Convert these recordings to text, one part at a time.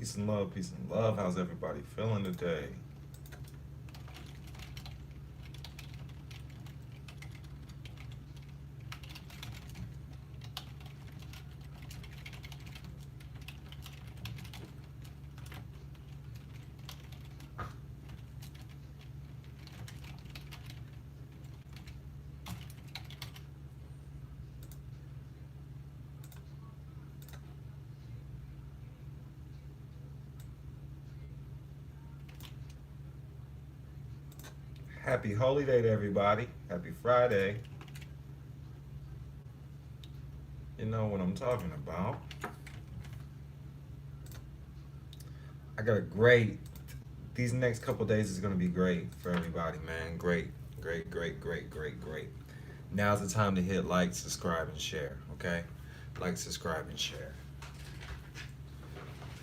Peace and love, peace and love. How's everybody feeling today? Happy holy day to everybody. Happy Friday. You know what I'm talking about. I got a great, these next couple days is going to be great for everybody, man. Great. Now's the time to hit like, subscribe, and share, okay? Like, subscribe, and share.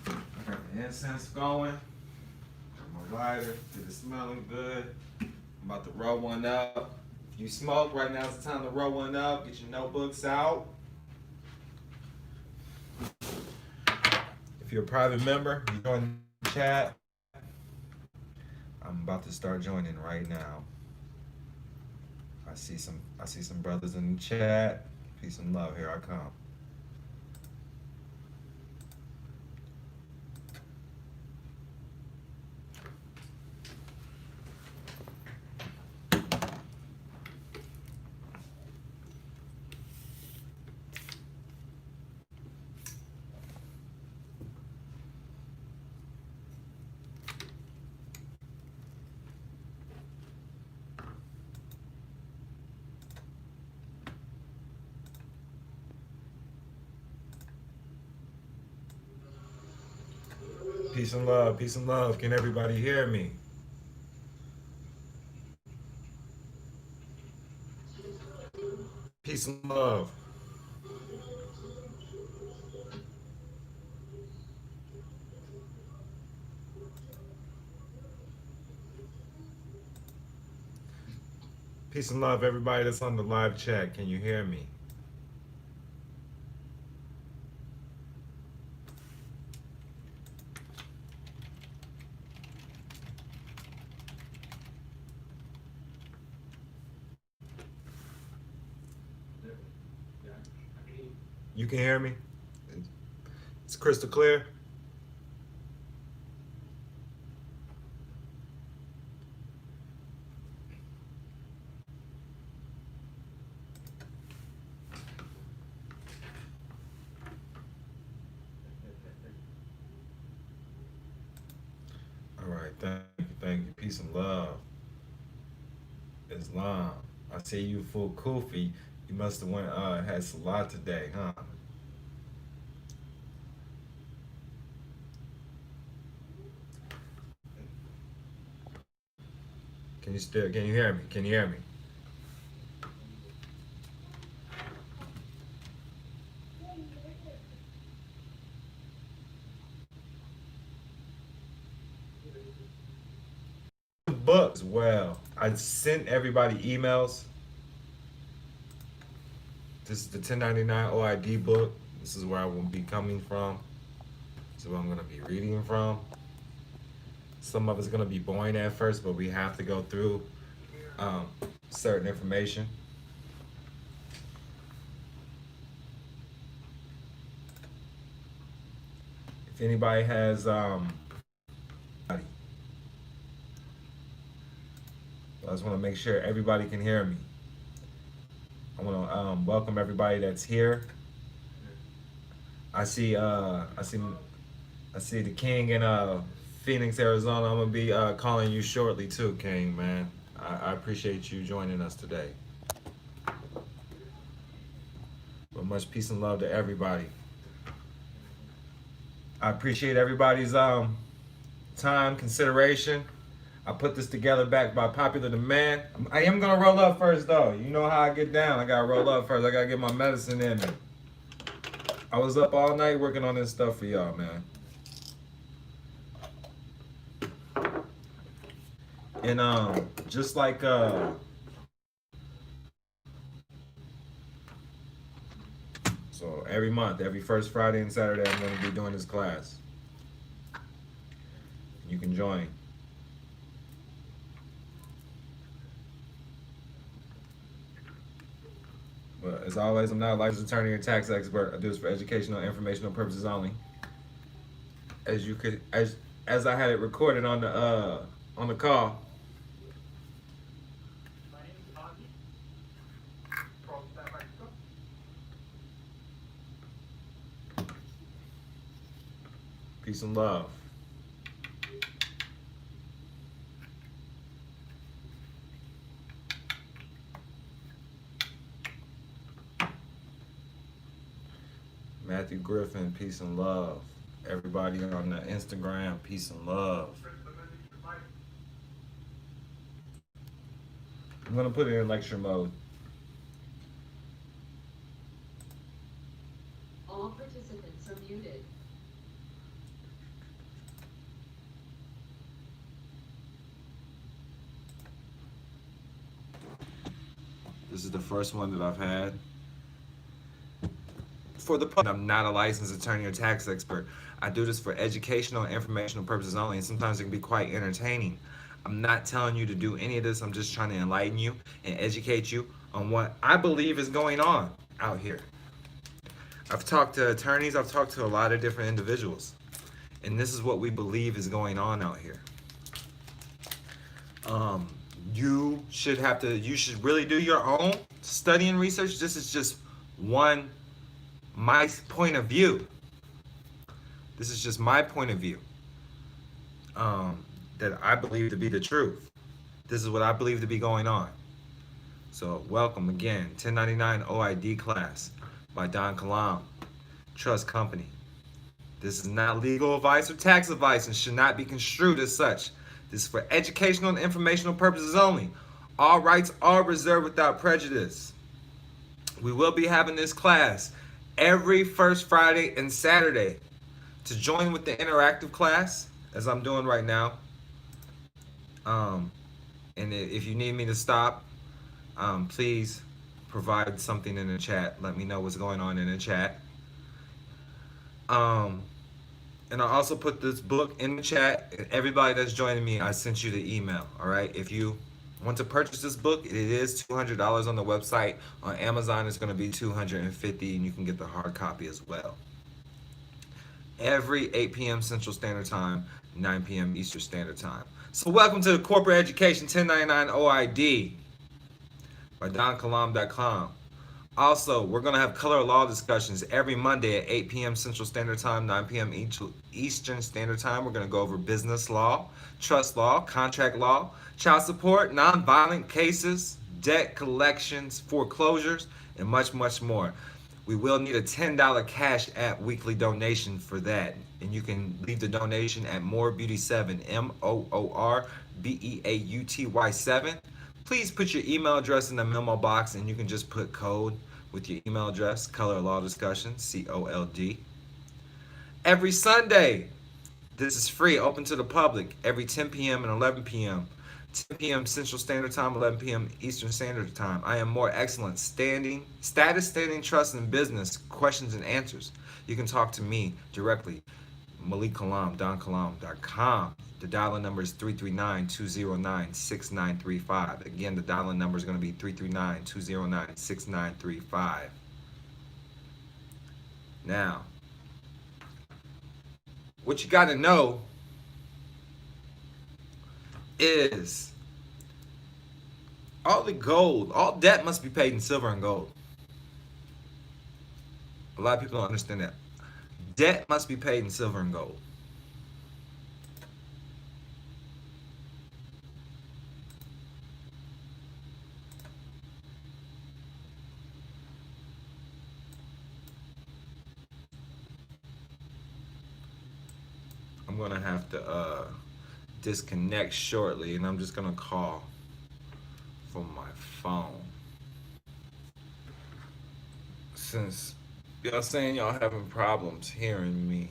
I got the incense going. Got my lighter. Get it smelling good. I'm about to roll one up. If you smoke, right now is the time to roll one up. Get your notebooks out. If you're a private member, you join the chat. I'm about to start joining right now. I see some brothers in the chat. Peace and love. Here I come. Peace and love, peace and love. Can everybody hear me? Peace and love. Peace and love, everybody that's on the live chat. Can you hear me? You can hear me? It's crystal clear? All right, thank you. Peace and love. Islam. I see you full kufi. You must have went had salat today, huh? Can you hear me? Can you hear me? Book as well. I sent everybody emails. This is the 1099 OID book. This is where I will be coming from. This is where I'm going to be reading from. Some of it's going to be boring at first, but we have to go through certain information. If anybody has I just want to make sure everybody can hear me. I want to welcome everybody that's here. I see the King in Phoenix, Arizona. I'm gonna be calling you shortly too, King, man. I appreciate you joining us today. But much peace and love to everybody. I appreciate everybody's time, consideration. I put this together back by popular demand. I am gonna roll up first though. You know how I get down. I gotta roll up first. I gotta get my medicine in me. I was up all night working on this stuff for y'all, man. And just like so every month, every first Friday and Saturday, I'm gonna be doing this class. you can join. But as always, I'm not a licensed attorney or tax expert. I do this for educational and informational purposes only. As you could, as I had it recorded on the call. Peace and love. Matthew Griffin, peace and love. Everybody on the Instagram, peace and love. I'm gonna put it in lecture mode. All participants are muted. This is the first one that I've had. For the public, I'm not a licensed attorney or tax expert. I do this for educational and informational purposes only, and sometimes it can be quite entertaining. I'm not telling you to do any of this. I'm just trying to enlighten you and educate you on what I believe is going on out here. I've talked to attorneys, I've talked to a lot of different individuals, and this is what we believe is going on out here. You should really do your own study and research. This is just my point of view. This is just my point of view that I believe to be the truth. This is what I believe to be going on. So welcome again, 1099 OID class by Don Kilam, Trust Company. This is not legal advice or tax advice and should not be construed as such. This is for educational and informational purposes only. All rights are reserved without prejudice. We will be having this class every first Friday and Saturday. To join with the interactive class, as I'm doing right now, and if you need me to stop, please provide something in the chat. Let me know what's going on in the chat. And I also put this book in the chat. Everybody that's joining me, I sent you the email, all right? If you want to purchase this book, it is $200 on the website. On Amazon, it's going to be $250, and you can get the hard copy as well. Every 8 p.m. Central Standard Time, 9 p.m. Eastern Standard Time. So welcome to the Corporate Education 1099 OID by DonKilam.com. Also, we're going to have color law discussions every Monday at 8 p.m. Central Standard Time, 9 p.m. Eastern Standard Time. We're going to go over business law, trust law, contract law, child support, nonviolent cases, debt collections, foreclosures, and much, much more. We will need a $10 Cash App weekly donation for that. And you can leave the donation at MooreBeauty7, MooreBeauty7. Please put your email address in the memo box, and you can just put code with your email address, Color Law Discussion, COLD. Every Sunday, this is free, open to the public, every 10 p.m. and 11 p.m. 10 p.m. Central Standard Time, 11 p.m. Eastern Standard Time. I am More Excellent Status, Standing, Trust, and Business, questions and answers. You can talk to me directly, Malik Kilam, DonKilam.com. The dial-in number is 339-209-6935. Again, the dial-in number is going to be 339-209-6935. Now, what you got to know is all debt must be paid in silver and gold. A lot of people don't understand that. Debt must be paid in silver and gold. I'm gonna have to disconnect shortly, and I'm just gonna call from my phone. Since y'all saying y'all having problems hearing me.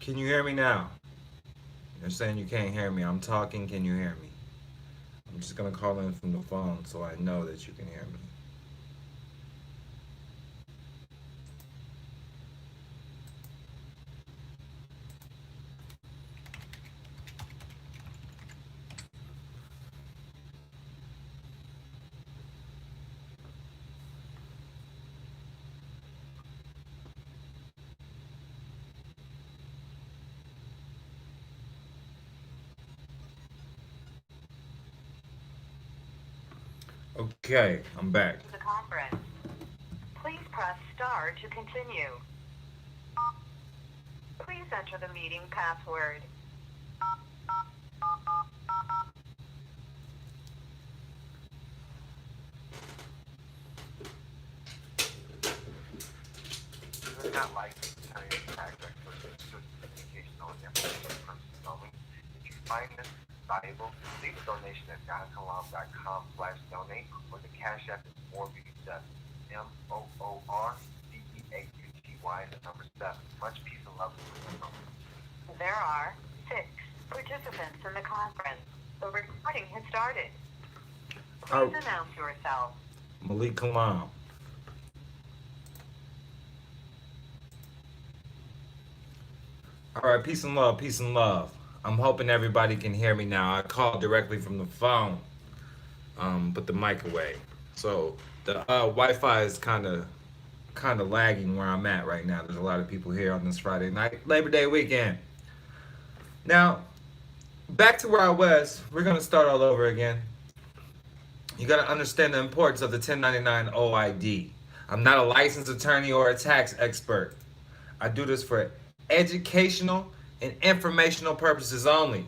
Can you hear me now? You're saying you can't hear me. I'm talking. Can you hear me? I'm just going to call in from the phone so I know that you can hear me. Okay, I'm back. The conference. Please press star to continue. Please enter the meeting password. You are not licensed to tell your tax experts or educational information purposes only. If you find this valuable, leave a donation at donkalam.com/donate or the Cash App is MOORBEAUTY7. MOORBEAUTY, the number 7. Much peace and love. There are 6 participants in the conference. The recording has started. Please announce yourself. Malik Kilam. All right, peace and love, peace and love. I'm hoping everybody can hear me now. I called directly from the phone, put the mic away. So the Wi-Fi is kind of lagging where I'm at right now. There's a lot of people here on this Friday night, Labor Day weekend. Now, back to where I was. We're gonna start all over again. You gotta understand the importance of the 1099 OID. I'm not a licensed attorney or a tax expert. I do this for educational and informational purposes only.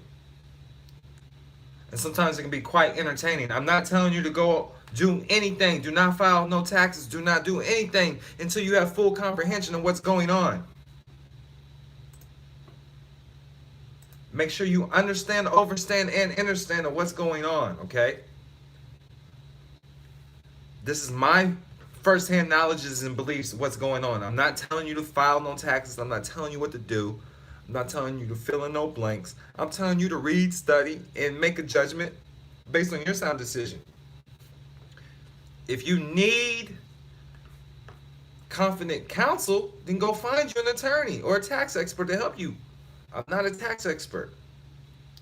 And sometimes it can be quite entertaining. I'm not telling you to go do anything. Do not file no taxes. Do not do anything until you have full comprehension of what's going on. Make sure you understand, overstand, and understand of what's going on, okay? This is my firsthand knowledges and beliefs of what's going on. I'm not telling you to file no taxes. I'm not telling you what to do. I'm not telling you to fill in no blanks. I'm telling you to read, study, and make a judgment based on your sound decision. If you need confident counsel, then go find you an attorney or a tax expert to help you. I'm not a tax expert.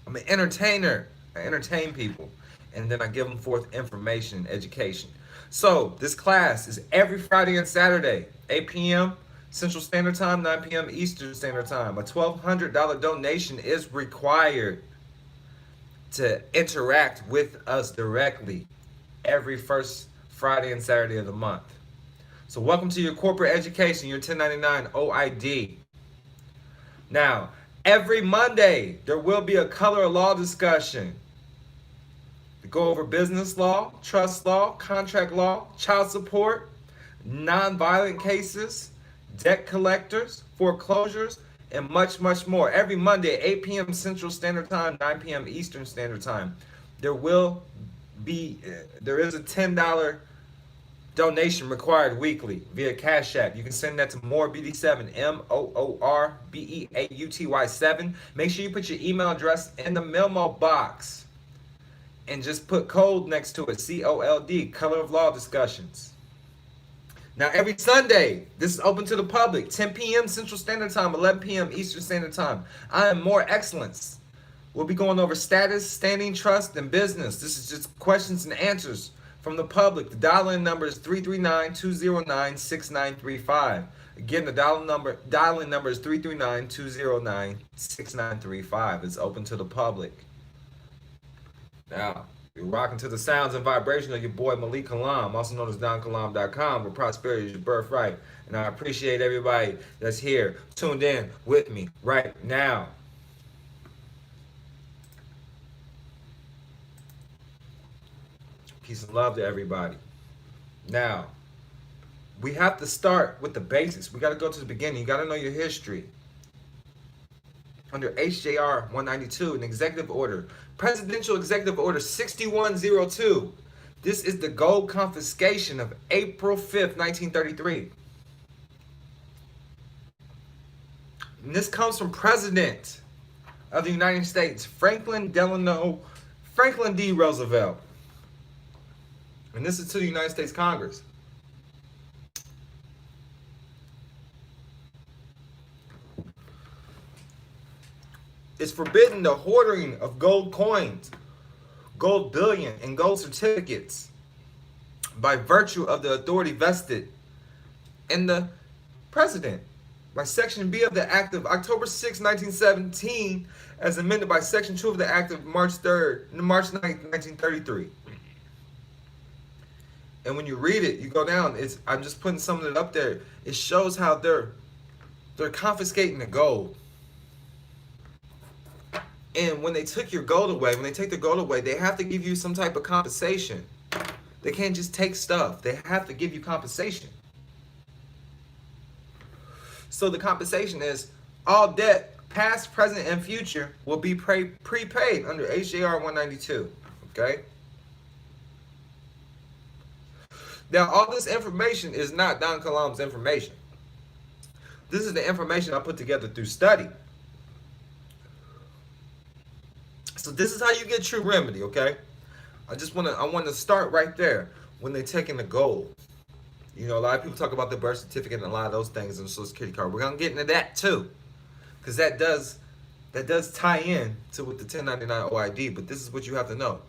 I'm an entertainer. I entertain people. And then I give them forth information and education. So this class is every Friday and Saturday, 8 p.m. Central Standard Time, 9 p.m. Eastern Standard Time. A $1,200 donation is required to interact with us directly every first Friday and Saturday of the month. So welcome to your corporate education, your 1099 OID. Now, every Monday, there will be a color of law discussion to go over business law, trust law, contract law, child support, nonviolent cases, debt collectors, foreclosures, and much, much more. Every Monday at 8 p.m. Central Standard Time, 9 p.m. Eastern Standard Time. There is a $10 donation required weekly via Cash App. You can send that to MOORBEAUTY7, MOORBEAUTY7. Make sure you put your email address in the memo box and just put code next to it, COLD, Color of Law Discussions. Now, every Sunday, this is open to the public, 10 p.m. Central Standard Time, 11 p.m. Eastern Standard Time. I am More Excellence. We'll be going over status, standing, trust, and business. This is just questions and answers from the public. The dial-in number is 339-209-6935. Again, the dial-in number is 339-209-6935. It's open to the public. Now, you're rocking to the sounds and vibration of your boy Malik Kilam, also known as donkalam.com, where prosperity is your birthright. And I appreciate everybody that's here, tuned in with me right now. Peace and love to everybody. Now, we have to start with the basics. We got to go to the beginning. You got to know your history. Under HJR 192, an executive order, Presidential Executive Order 6102. This is the gold confiscation of April 5th, 1933. And this comes from President of the United States, Franklin D. Roosevelt. And this is to the United States Congress. It's forbidden the hoarding of gold coins, gold bullion, and gold certificates by virtue of the authority vested in the president by Section B of the Act of October 6, 1917, as amended by Section 2 of the Act of March 9, 1933. And when you read it, you go down. I'm just putting some of it up there. It shows how they're confiscating the gold. And when they took your gold away, when they take the gold away, they have to give you some type of compensation. They can't just take stuff. They have to give you compensation. So the compensation is all debt, past, present, and future, will be prepaid under HJR 192. Okay? Now, all this information is not Don Kilam's information. This is the information I put together through study. So this is how you get true remedy, okay? I want to start right there when they're taking the gold. You know, a lot of people talk about the birth certificate and a lot of those things and the Social Security card. We're gonna get into that too, because that does tie in to with the 1099 OID. But this is what you have to know,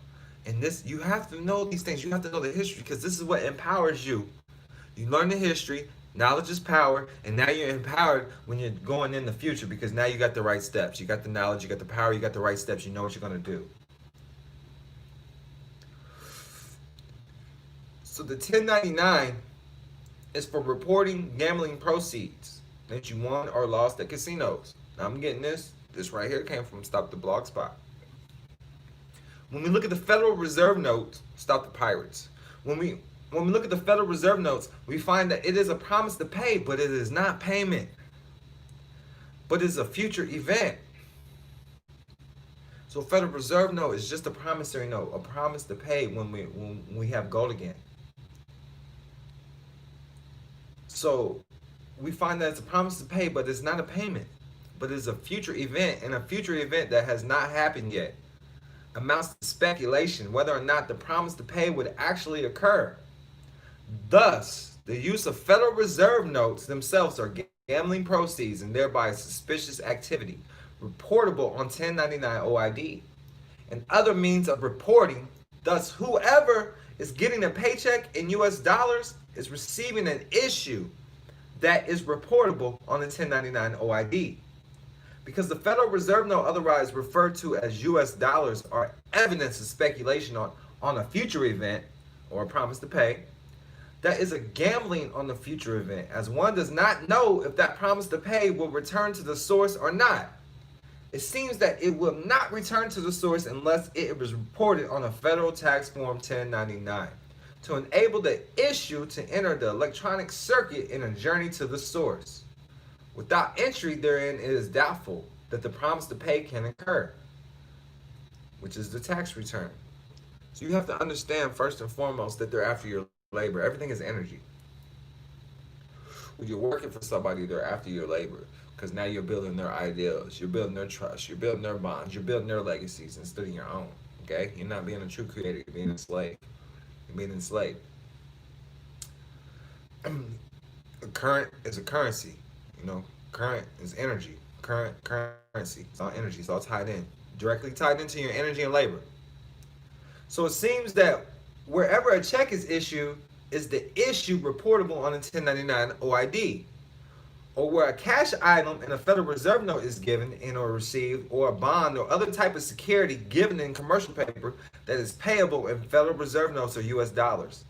and you have to know these things. You have to know the history, because this is what empowers you. You learn the history. Knowledge is power, and now you're empowered when you're going in the future, because now you got the right steps. You got the knowledge, you got the power, you got the right steps. You know what you're going to do. So the 1099 is for reporting gambling proceeds that you won or lost at casinos. Now I'm getting this. This right here came from Stop the Blogspot. When we look at the Federal Reserve notes, Stop the Pirates. When we look at the Federal Reserve notes, we find that it is a promise to pay, but it is not payment. But it's a future event. So Federal Reserve note is just a promissory note, a promise to pay when we have gold again. So we find that it's a promise to pay, but it's not a payment. But it's a future event, and a future event that has not happened yet amounts to speculation whether or not the promise to pay would actually occur. Thus, the use of Federal Reserve notes themselves are gambling proceeds and thereby suspicious activity, reportable on 1099 OID and other means of reporting. Thus, whoever is getting a paycheck in US dollars is receiving an issue that is reportable on the 1099 OID. Because the Federal Reserve note, otherwise referred to as US dollars, are evidence of speculation on a future event or a promise to pay. That is a gambling on the future event, as one does not know if that promise to pay will return to the source or not. It seems that it will not return to the source unless it was reported on a federal tax form 1099 to enable the issue to enter the electronic circuit in a journey to the source. Without entry therein, it is doubtful that the promise to pay can occur, which is the tax return. So you have to understand first and foremost that they're after your labor. Everything is energy. When you're working for somebody, they're after your labor, because now you're building their ideals, you're building their trust, you're building their bonds, you're building their legacies instead of your own. Okay? You're not being a true creator, you're being enslaved. You're being enslaved. Current is a currency. You know, current is energy. Currency. It's all energy. It's all tied in. Directly tied into your energy and labor. So it seems that wherever a check is issued is the issue reportable on a 1099 OID, or where a cash item in a Federal Reserve note is given in or received, or a bond or other type of security given in commercial paper that is payable in Federal Reserve notes or US dollars.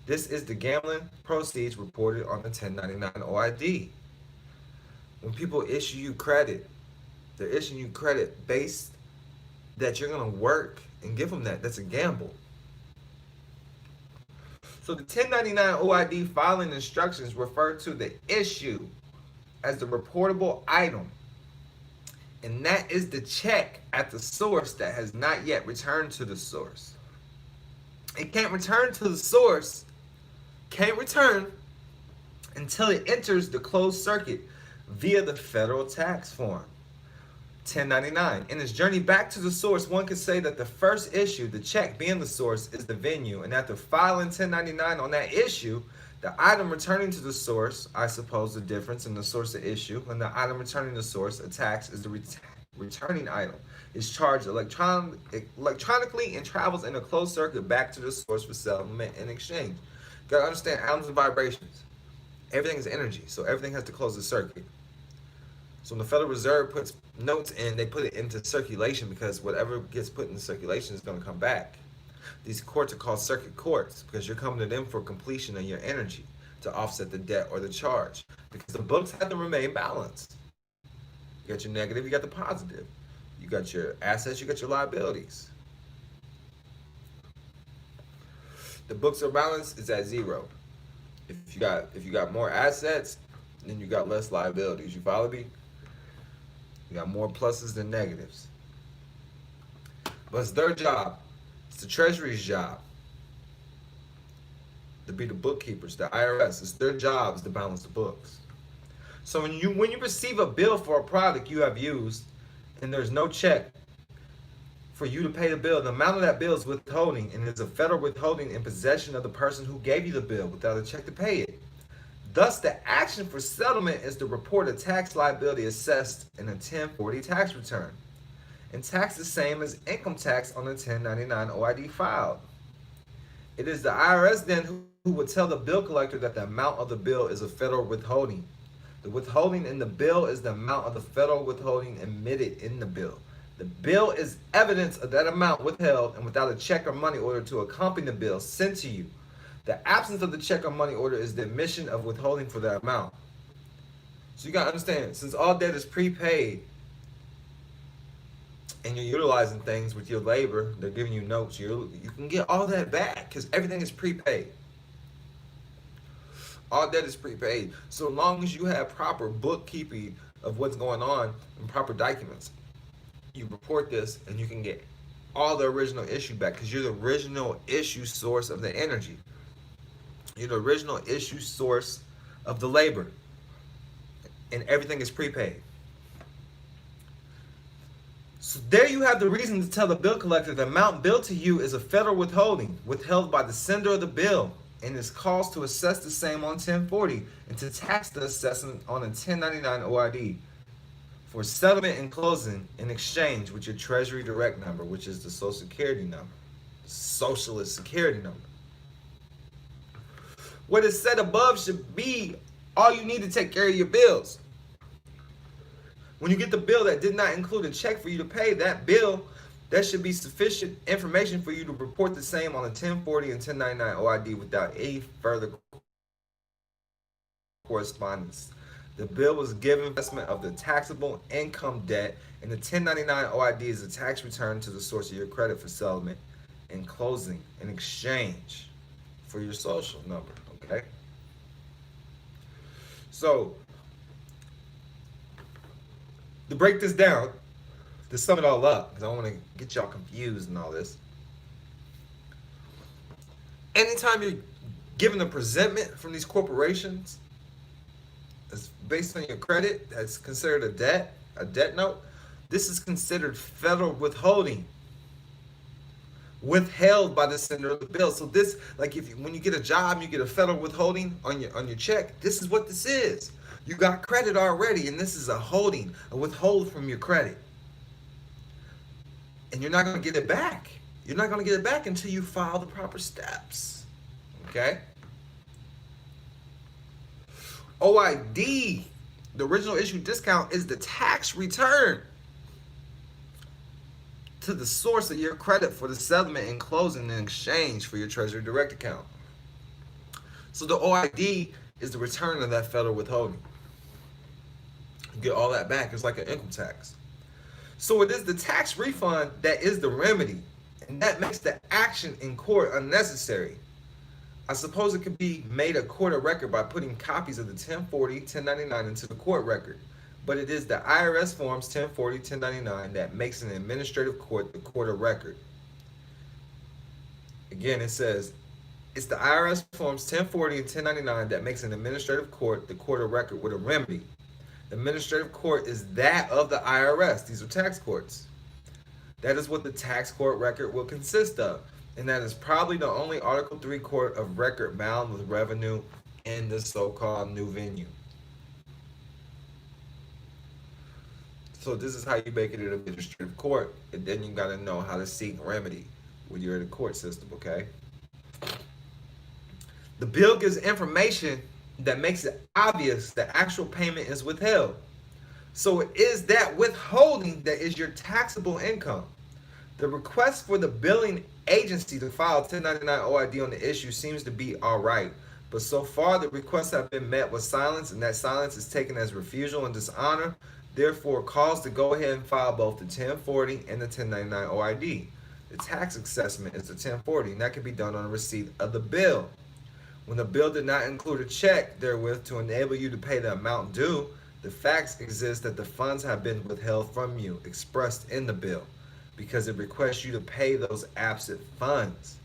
This is the gambling proceeds reported on the 1099 OID. When people issue you credit, they're issuing you credit based that you're going to work and give them that. That's a gamble. So the 1099 OID filing instructions refer to the issue as the reportable item. And that is the check at the source that has not yet returned to the source. It can't return to the source, can't return until it enters the closed circuit via the federal tax form, 1099. In its journey back to the source, one could say that the first issue, the check being the source, is the venue, and after filing 1099 on that issue, the item returning to the source, I suppose the difference in the source of issue and the item returning the source, a tax is the returning item, is charged electronically and travels in a closed circuit back to the source for settlement and exchange. You gotta understand atoms and vibrations. Everything is energy, so everything has to close the circuit. So when the Federal Reserve puts notes in, they put it into circulation because whatever gets put into circulation is going to come back. These courts are called circuit courts because you're coming to them for completion of your energy to offset the debt or the charge, because the books have to remain balanced. You got your negative, you got the positive. You got your assets, you got your liabilities. The books are balanced, it's at zero. If you got more assets, then you got less liabilities. You follow me? You got more pluses than negatives. But it's their job. It's the Treasury's job to be the bookkeepers, the IRS. It's their job is to balance the books. So when you receive a bill for a product you have used and there's no check for you to pay the bill, the amount of that bill is withholding, and there's a federal withholding in possession of the person who gave you the bill without a check to pay it. Thus, the action for settlement is to report a tax liability assessed in a 1040 tax return, and tax the same as income tax on the 1099 OID filed. It is the IRS then who would tell the bill collector that the amount of the bill is a federal withholding. The withholding in the bill is the amount of the federal withholding emitted in the bill. The bill is evidence of that amount withheld and without a check or money order to accompany the bill sent to you. The absence of the check or money order is the admission of withholding for that amount. So you got to understand, since all debt is prepaid and you're utilizing things with your labor, they're giving you notes, you can get all that back because everything is prepaid. All debt is prepaid. So long as you have proper bookkeeping of what's going on and proper documents, you report this and you can get all the original issue back because you're the original issue source of the energy. You're the original issue source of the labor. And everything is prepaid. So there you have the reason to tell the bill collector the amount billed to you is a federal withholding, withheld by the sender of the bill, and is caused to assess the same on 1040 and to tax the assessment on a 1099 OID for settlement and closing in exchange with your Treasury direct number, which is the Social Security number, Socialist Security number. What is said above should be all you need to take care of your bills. When you get the bill that did not include a check for you to pay, that bill, that should be sufficient information for you to report the same on a 1040 and 1099 OID without any further correspondence. The bill was given investment of the taxable income debt, and the 1099 OID is a tax return to the source of your credit for settlement and closing in exchange for your social number. Okay? So, to break this down, to sum it all up, because I don't want to get y'all confused and all this. Anytime you're given a presentment from these corporations that's based on your credit, that's considered a debt note, this is considered federal withholding, withheld by the sender of the bill. So this, like when you get a job, you get a federal withholding on your check. This is what this is. You got credit already, and this is a holding, a withhold from your credit. And you're not going to get it back. You're not going to get it back until you file the proper steps. Okay? OID, the original issue discount, is the tax return to the source of your credit for the settlement and closing in exchange for your Treasury Direct account. So the OID is the return of that federal withholding. You get all that back. It's like an income tax. So it is the tax refund that is the remedy, and that makes the action in court unnecessary. I suppose it could be made a court of record by putting copies of the 1040, 1099 into the court record. But it is the IRS forms 1040, 1099 that makes an administrative court the court of record. Again, it says it's the IRS forms 1040 and 1099 that makes an administrative court the court of record with a remedy. The administrative court is that of the IRS. These are tax courts. That is what the tax court record will consist of. And that is probably the only Article 3 court of record bound with revenue in the so-called new venue. So this is how you make it in administrative court. And then you got to know how to seek remedy when you're in the court system, okay? The bill gives information that makes it obvious that actual payment is withheld. So it is that withholding that is your taxable income. The request for the billing agency to file 1099 OID on the issue seems to be all right, but so far the requests have been met with silence, and that silence is taken as refusal and dishonor. Therefore, calls to go ahead and file both the 1040 and the 1099 OID. The tax assessment is the 1040, and that can be done on the receipt of the bill. When the bill did not include a check therewith to enable you to pay the amount due, the facts exist that the funds have been withheld from you, expressed in the bill, because it requests you to pay those absent funds.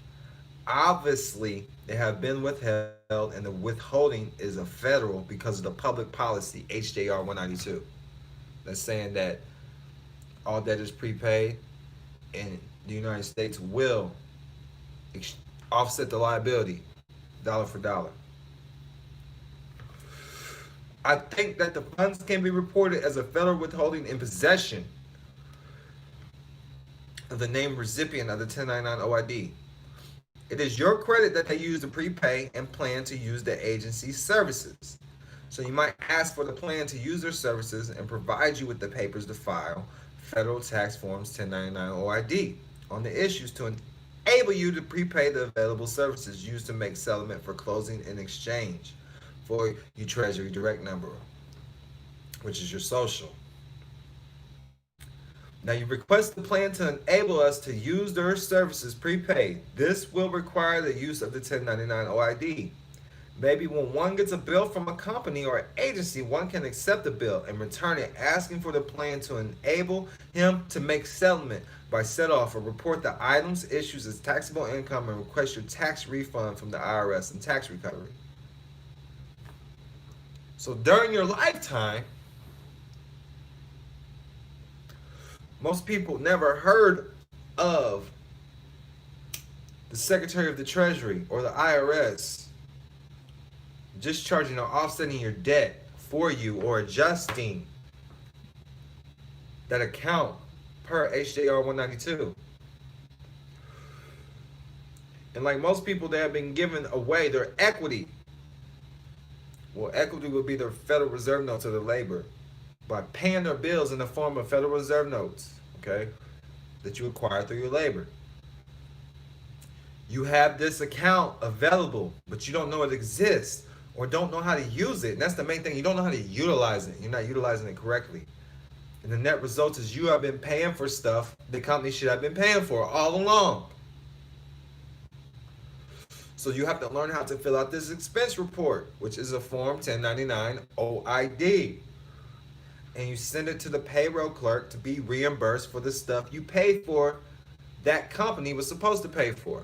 Obviously, they have been withheld, and the withholding is a federal because of the public policy, HJR 192. That's saying that all debt is prepaid, and the United States will offset the liability dollar for dollar. I think that the funds can be reported as a federal withholding in possession of the named recipient of the 1099 OID. It is your credit that they use to prepay and plan to use the agency's services. So you might ask for the plan to use their services and provide you with the papers to file federal tax forms 1099 OID on the issues to enable you to prepay the available services used to make settlement for closing and exchange for your Treasury direct number, which is your social. Now you request the plan to enable us to use their services prepaid. This will require the use of the 1099 OID. Maybe when one gets a bill from a company or agency, one can accept the bill and return it, asking for the plan to enable him to make settlement by set off or report the items, issues as taxable income, and request your tax refund from the IRS and tax recovery. So during your lifetime, most people never heard of the Secretary of the Treasury or the IRS discharging or offsetting your debt for you or adjusting that account per HJR 192. And like most people, they have been given away their equity. Well, equity would be their Federal Reserve notes of their labor by paying their bills in the form of Federal Reserve notes, okay, that you acquire through your labor. You have this account available, but you don't know it exists or don't know how to use it. And that's the main thing. You don't know how to utilize it. You're not utilizing it correctly. And the net result is you have been paying for stuff the company should have been paying for all along. So you have to learn how to fill out this expense report, which is a form 1099 OID. And you send it to the payroll clerk to be reimbursed for the stuff you paid for that company was supposed to pay for.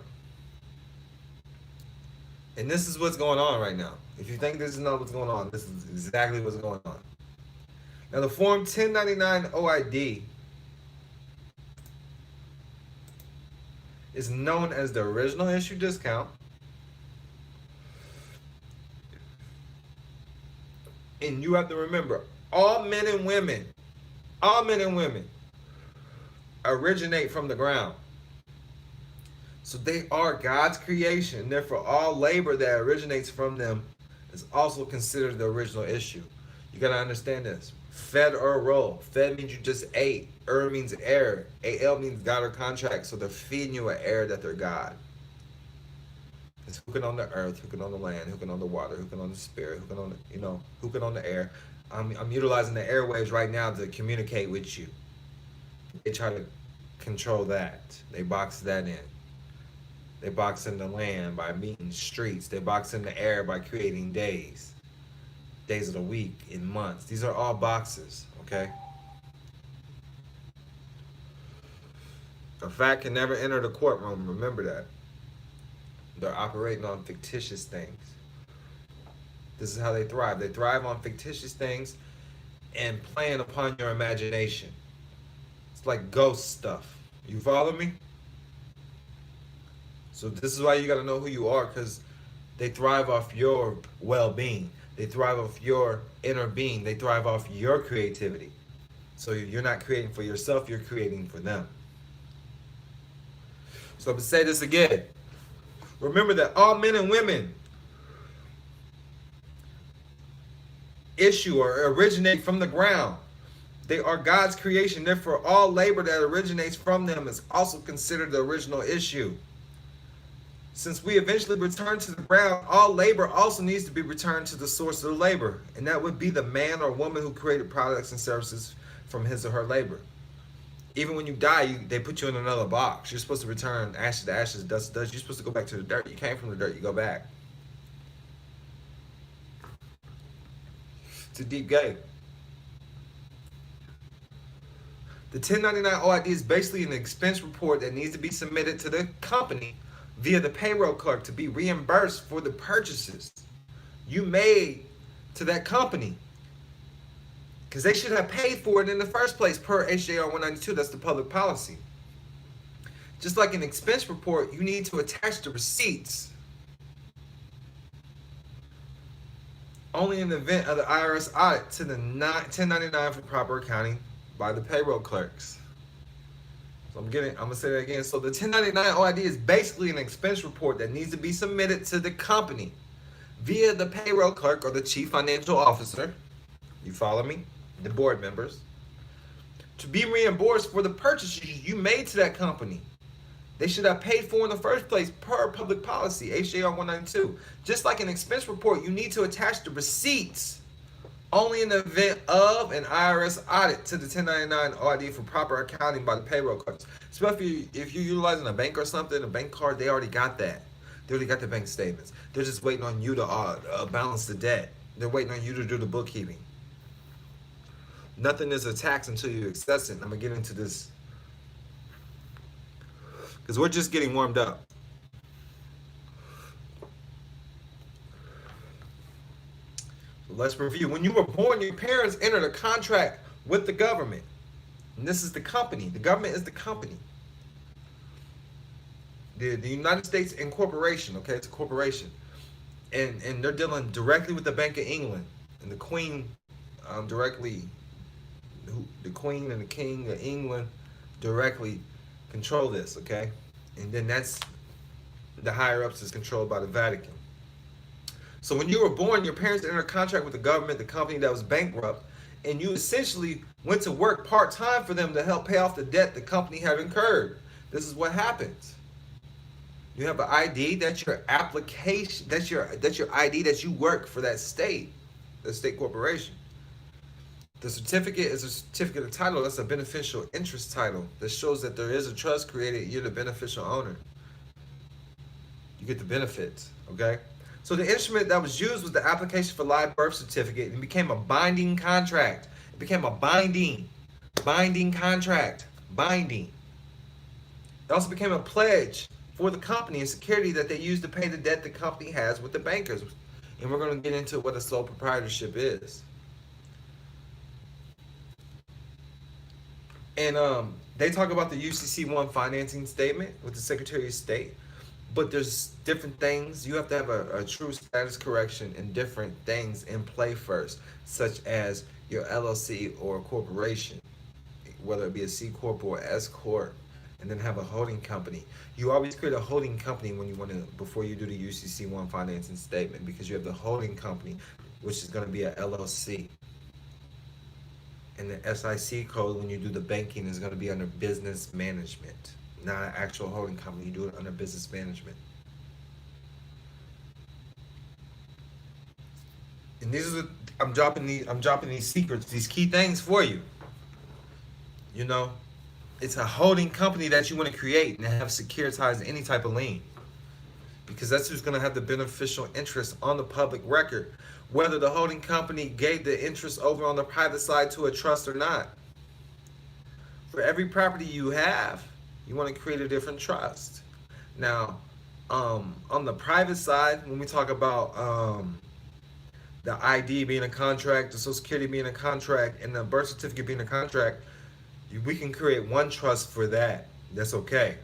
And this is what's going on right now. If you think this is not what's going on, this is exactly what's going on. Now the form 1099 OID is known as the original issue discount. And you have to remember, all men and women originate from the ground. So they are God's creation. Therefore, all labor that originates from them is also considered the original issue. You got to understand this. Fed or roll. Fed means you just ate. Means heir. AL means God or contract. So they're feeding you an heir that they're God. It's hooking on the earth, hooking on the land, hooking on the water, hooking on the spirit, hooking on the, hooking on the air. I'm utilizing the airwaves right now to communicate with you. They try to control that. They box that in. They box in the land by meeting streets. They box in the air by creating days. Days of the week, in months. These are all boxes, okay? A fact can never enter the courtroom. Remember that. They're operating on fictitious things. This is how they thrive. They thrive on fictitious things, and playing upon your imagination. It's like ghost stuff. You follow me? So this is why you got to know who you are, because they thrive off your well-being. They thrive off your inner being. They thrive off your creativity. So you're not creating for yourself, you're creating for them. So I'm going to say this again. Remember that all men and women issue or originate from the ground. They are God's creation. Therefore, all labor that originates from them is also considered the original issue. Since we eventually return to the ground, all labor also needs to be returned to the source of the labor. And that would be the man or woman who created products and services from his or her labor. Even when you die, they put you in another box. You're supposed to return ashes to ashes, dust to dust. You're supposed to go back to the dirt. You came from the dirt, you go back. It's a deep game. The 1099 OID is basically an expense report that needs to be submitted to the company via the payroll clerk to be reimbursed for the purchases you made to that company. Because they should have paid for it in the first place per HJR 192. That's the public policy. Just like an expense report, you need to attach the receipts. Only in the event of the IRS audit to the 1099 for proper accounting by the payroll clerks. So I'm gonna say that again. So the 1099 OID is basically an expense report that needs to be submitted to the company via the payroll clerk or the chief financial officer. You follow me? The board members. To be reimbursed for the purchases you made to that company. They should have paid for in the first place per public policy, HJR 192. Just like an expense report, you need to attach the receipts only in the event of an IRS audit to the 1099 OID for proper accounting by the payroll clerks. Especially if you're utilizing a bank or something, a bank card, they already got that. They already got the bank statements. They're just waiting on you to balance the debt. They're waiting on you to do the bookkeeping. Nothing is a tax until you access it. I'm going to get into this because we're just getting warmed up. So let's review. When you were born, your parents entered a contract with the government. And this is the company. The government is the company. The United States Incorporation, okay? It's a corporation. And they're dealing directly with the Bank of England. And the Queen directly, the Queen and the King of England directly control this, okay? And then that's the higher ups is controlled by the Vatican. So when you were born, your parents entered a contract with the government, the company that was bankrupt, and you essentially went to work part-time for them to help pay off the debt the company had incurred. This is what happens. You have an ID, that's your application, that's your ID that you work for that state corporation. The certificate is a certificate of title. That's a beneficial interest title that shows that there is a trust created. You're the beneficial owner. You get the benefits, okay? So the instrument that was used was the application for live birth certificate and became a binding contract. It became a binding contract, binding. It also became a pledge for the company and security that they use to pay the debt the company has with the bankers. And we're going to get into what a sole proprietorship is. And they talk about the UCC-1 financing statement with the Secretary of State, but there's different things. You have to have a true status correction and different things in play first, such as your LLC or a corporation, whether it be a C Corp or S Corp, and then have a holding company. You always create a holding company when you want to, before you do the UCC-1 financing statement, because you have the holding company, which is going to be a LLC. And the SIC code, when you do the banking, is going to be under business management, not an actual holding company. You do it under business management. And these are I'm dropping these secrets, these key things for you. You know, it's a holding company that you want to create and have securitized any type of lien, because that's who's going to have the beneficial interest on the public record, whether the holding company gave the interest over on the private side to a trust or not. For every property you have, you want to create a different trust. Now, on the private side, when we talk about the ID being a contract, the Social Security being a contract, and the birth certificate being a contract, we can create one trust for that. That's okay.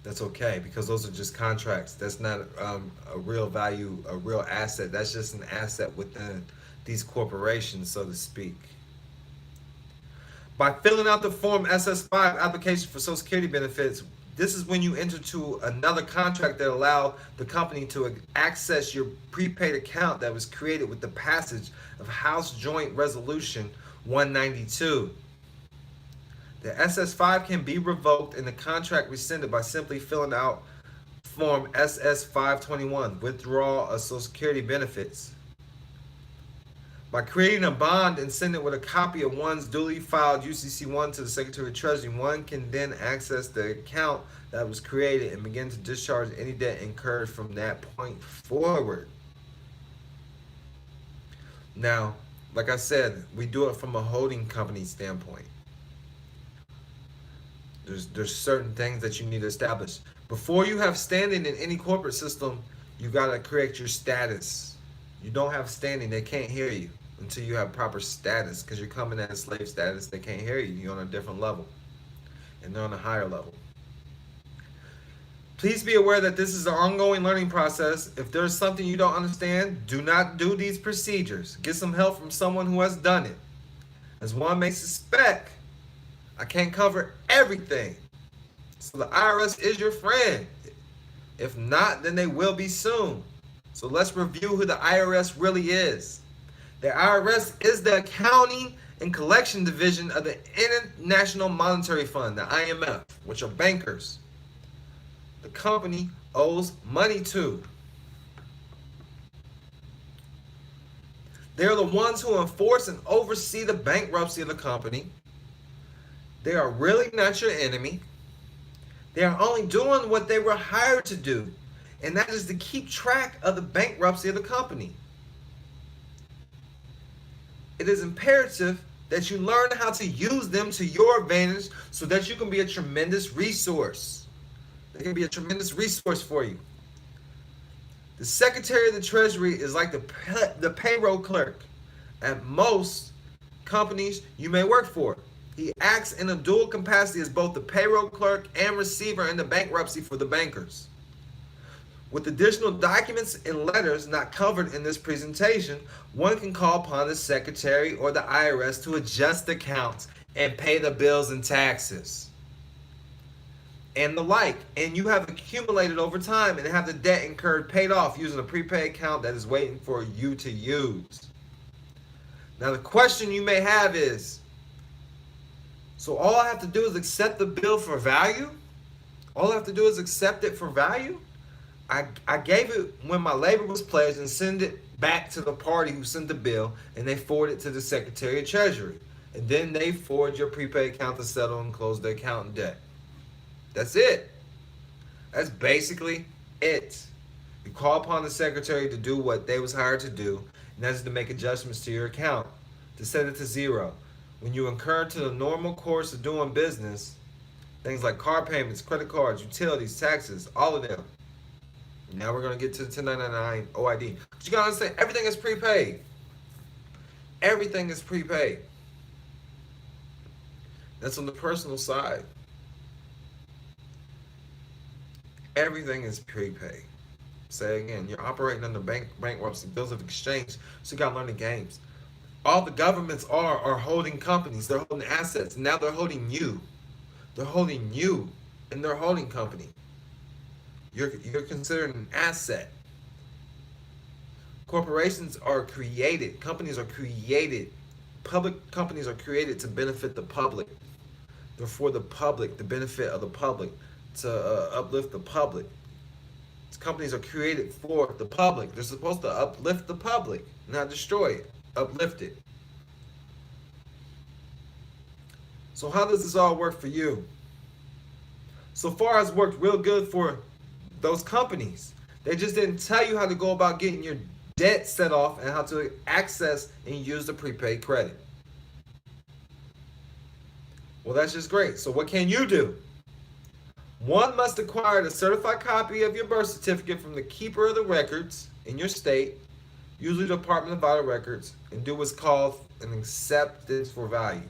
That's okay, because those are just contracts. That's not a real value, a real asset. That's just an asset within these corporations, so to speak. By filling out the Form SS5 application for Social Security benefits, this is when you enter to another contract that allows the company to access your prepaid account that was created with the passage of House Joint Resolution 192. The SS5 can be revoked and the contract rescinded by simply filling out Form SS521, Withdrawal of Social Security Benefits. By creating a bond and sending it with a copy of one's duly filed UCC-1 to the Secretary of Treasury, one can then access the account that was created and begin to discharge any debt incurred from that point forward. Now, like I said, we do it from a holding company standpoint. There's certain things that you need to establish. Before you have standing in any corporate system, you got to create your status. You don't have standing, they can't hear you until you have proper status, because you're coming at a slave status, they can't hear you. You're on a different level, and they're on a higher level. Please be aware that this is an ongoing learning process. If there's something you don't understand, do not do these procedures. Get some help from someone who has done it. As one may suspect, I can't cover everything. So the IRS is your friend. If not, then they will be soon. So let's review who the IRS really is. The IRS is the accounting and collection division of the International Monetary Fund, the IMF, which are bankers the company owes money to. They're the ones who enforce and oversee the bankruptcy of the company. They are really not your enemy. They are only doing what they were hired to do, and that is to keep track of the bankruptcy of the company. It is imperative that you learn how to use them to your advantage so that you can be a tremendous resource. They can be a tremendous resource for you. The Secretary of the Treasury is like the payroll clerk at most companies you may work for. He acts in a dual capacity as both the payroll clerk and receiver in the bankruptcy for the bankers. With additional documents and letters not covered in this presentation, one can call upon the Secretary or the IRS to adjust accounts and pay the bills and taxes and the like. And you have accumulated over time and have the debt incurred paid off using a prepaid account that is waiting for you to use. Now the question you may have is, so all I have to do is accept the bill for value? All I have to do is accept it for value? I gave it when my labor was pledged and send it back to the party who sent the bill, and they forward it to the Secretary of Treasury. And then they forward your prepaid account to settle and close the account in debt. That's it. That's basically it. You call upon the Secretary to do what they was hired to do, and that is to make adjustments to your account, to set it to zero. When you incur to the normal course of doing business, things like car payments, credit cards, utilities, taxes, all of them. Now we're going to get to the 1099 OID. But you got to understand, everything is prepaid. Everything is prepaid. That's on the personal side. Everything is prepaid. Say again, you're operating under bankruptcy, bills of exchange, so you got to learn the games. All the governments are holding companies. They're holding assets. Now they're holding you. They're holding you in their holding company. You're considered an asset. Corporations are created. Companies are created. Public companies are created to benefit the public. They're for the public, the benefit of the public, to uplift the public. Companies are created for the public. They're supposed to uplift the public, not destroy it. Uplift it. So how does this all work for you? So far it's worked real good for those companies. They just didn't tell you how to go about getting your debt set off and how to access and use the prepaid credit. Well, that's just great. So what can you do? One must acquire a certified copy of your birth certificate from the keeper of the records in your state usually the Department of Vital Records, and do what's called an acceptance for value.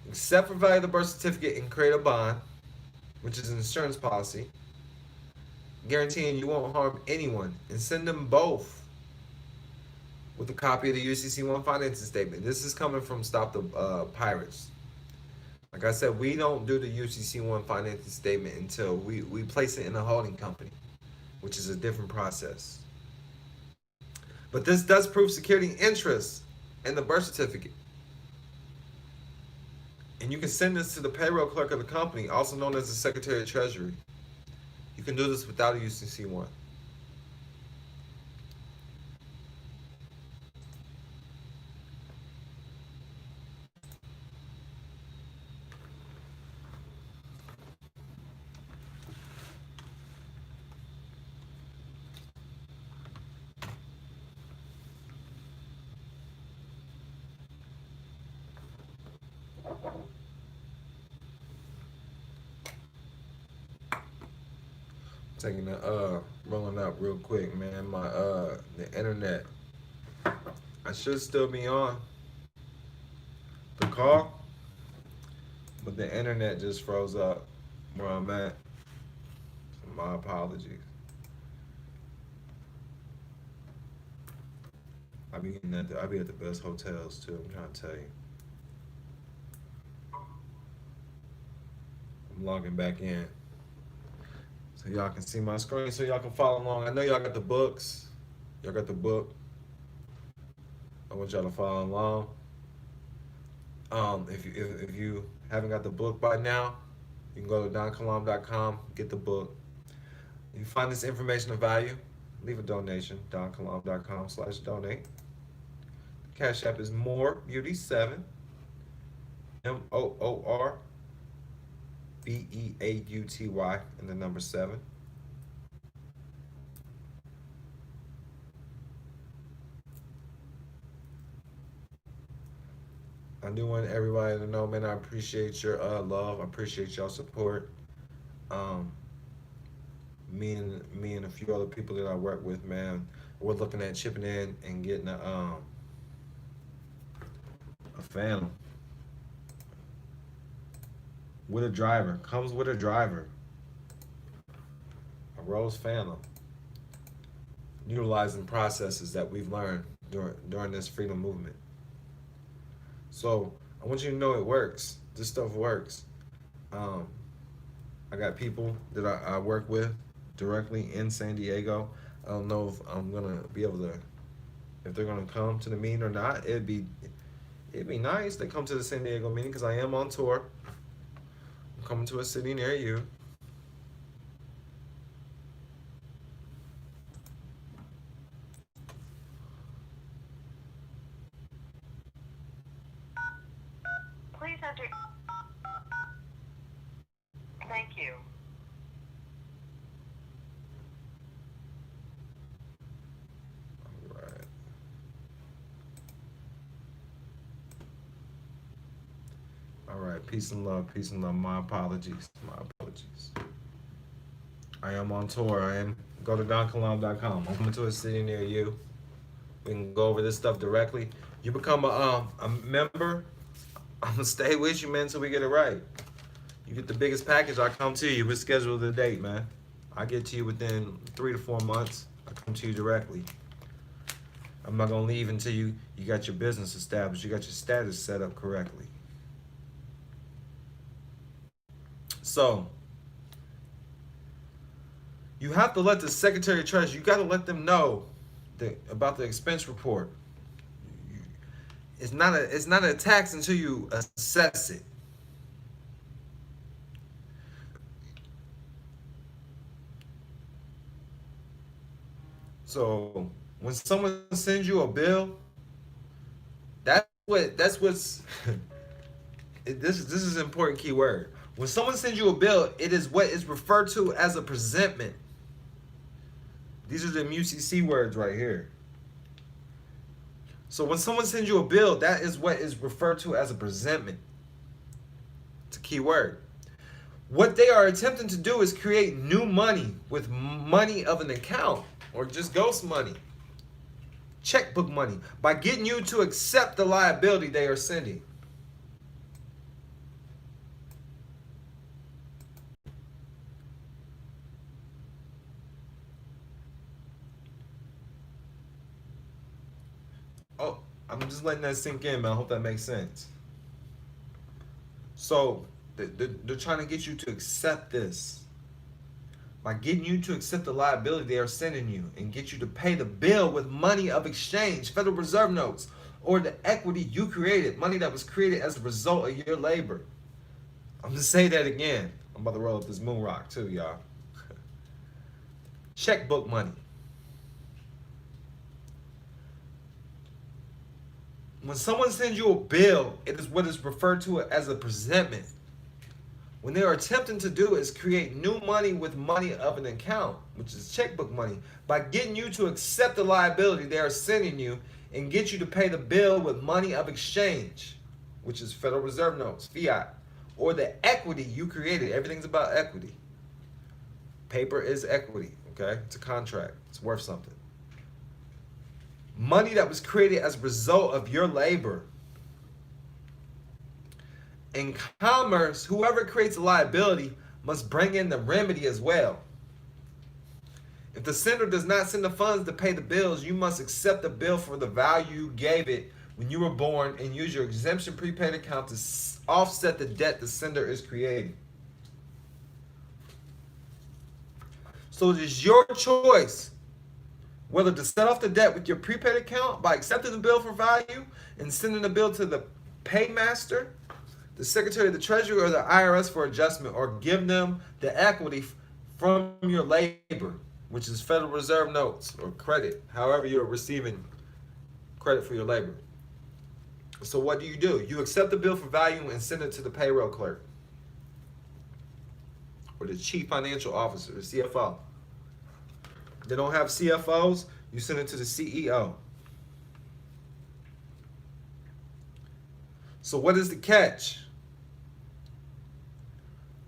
Accept for value the birth certificate and create a bond, which is an insurance policy, guaranteeing you won't harm anyone, and send them both with a copy of the UCC1 financing statement. This is coming from Stop the Pirates. Like I said, we don't do the UCC1 financing statement until we place it in a holding company, which is a different process. But this does prove security interest in the birth certificate. And you can send this to the payroll clerk of the company, also known as the Secretary of Treasury. You can do this without a UCC1. Taking the rolling up real quick, man. My the internet. I should still be on the call, but the internet just froze up where I'm at. So my apologies. I be at the best hotels too. I'm trying to tell you. I'm logging back in so y'all can see my screen, so y'all can follow along. I know y'all got the books. Y'all got the book. I want y'all to follow along. If you haven't got the book by now, you can go to donkalam.com, get the book. If you find this information of value, leave a donation. donkalam.com/donate. The Cash App is More Beauty 7. MOORBEAUTY and the number 7. I do want everybody to know, man, I appreciate your love. I appreciate y'all support. Me and a few other people that I work with, man, we're looking at chipping in and getting a Phantom with a driver. Comes with a driver. A Rose Phantom. Utilizing processes that we've learned during this freedom movement. So I want you to know it works. This stuff works. I got people that I work with directly in San Diego. I don't know if I'm gonna be able to, if they're gonna come to the meeting or not. It'd be nice they come to the San Diego meeting because I am on tour. I'm coming to a city near you. Please enter. Thank you. All right. All right. Peace and love. Peace and love. My apologies. My apologies. I am on tour. Go to donkalam.com. I'm coming to a city near you. We can go over this stuff directly. You become a member. I'm gonna stay with you, man, until we get it right. You get the biggest package, I come to you. We schedule the date, man. I get to you within 3 to 4 months. I come to you directly. I'm not gonna leave until you got your business established. You got your status set up correctly. So you have to let the Secretary of Treasury, you got to let them know about the expense report. It's not a tax until you assess it. So when someone sends you a bill, that's what's this is an important key word. When someone sends you a bill, it is what is referred to as a presentment. These are the UCC words right here. So when someone sends you a bill, that is what is referred to as a presentment. It's a key word. What they are attempting to do is create new money with money of an account or just ghost money, checkbook money, by getting you to accept the liability they are sending. Oh, I'm just letting that sink in, man. I hope that makes sense. So they're trying to get you to accept this. By getting you to accept the liability they are sending you and get you to pay the bill with money of exchange, Federal Reserve notes, or the equity you created, money that was created as a result of your labor. I'm going to say that again. I'm about to roll up this moon rock too, y'all. Checkbook money. When someone sends you a bill, it is what is referred to as a presentment. When they are attempting to do is create new money with money of an account, which is checkbook money, by getting you to accept the liability they are sending you and get you to pay the bill with money of exchange, which is Federal Reserve notes, fiat, or the equity you created. Everything's about equity. Paper is equity, okay? It's a contract. It's worth something. Money that was created as a result of your labor. In commerce, whoever creates a liability must bring in the remedy as well. If the sender does not send the funds to pay the bills, you must accept the bill for the value you gave it when you were born and use your exemption prepaid account to offset the debt the sender is creating. So it is your choice whether to set off the debt with your prepaid account by accepting the bill for value and sending the bill to the paymaster, the Secretary of the Treasury, or the IRS for adjustment, or give them the equity from your labor, which is Federal Reserve notes or credit, however you're receiving credit for your labor. So what do? You accept the bill for value and send it to the payroll clerk or the chief financial officer, the CFO. They don't have CFOs, you send it to the CEO. So what is the catch?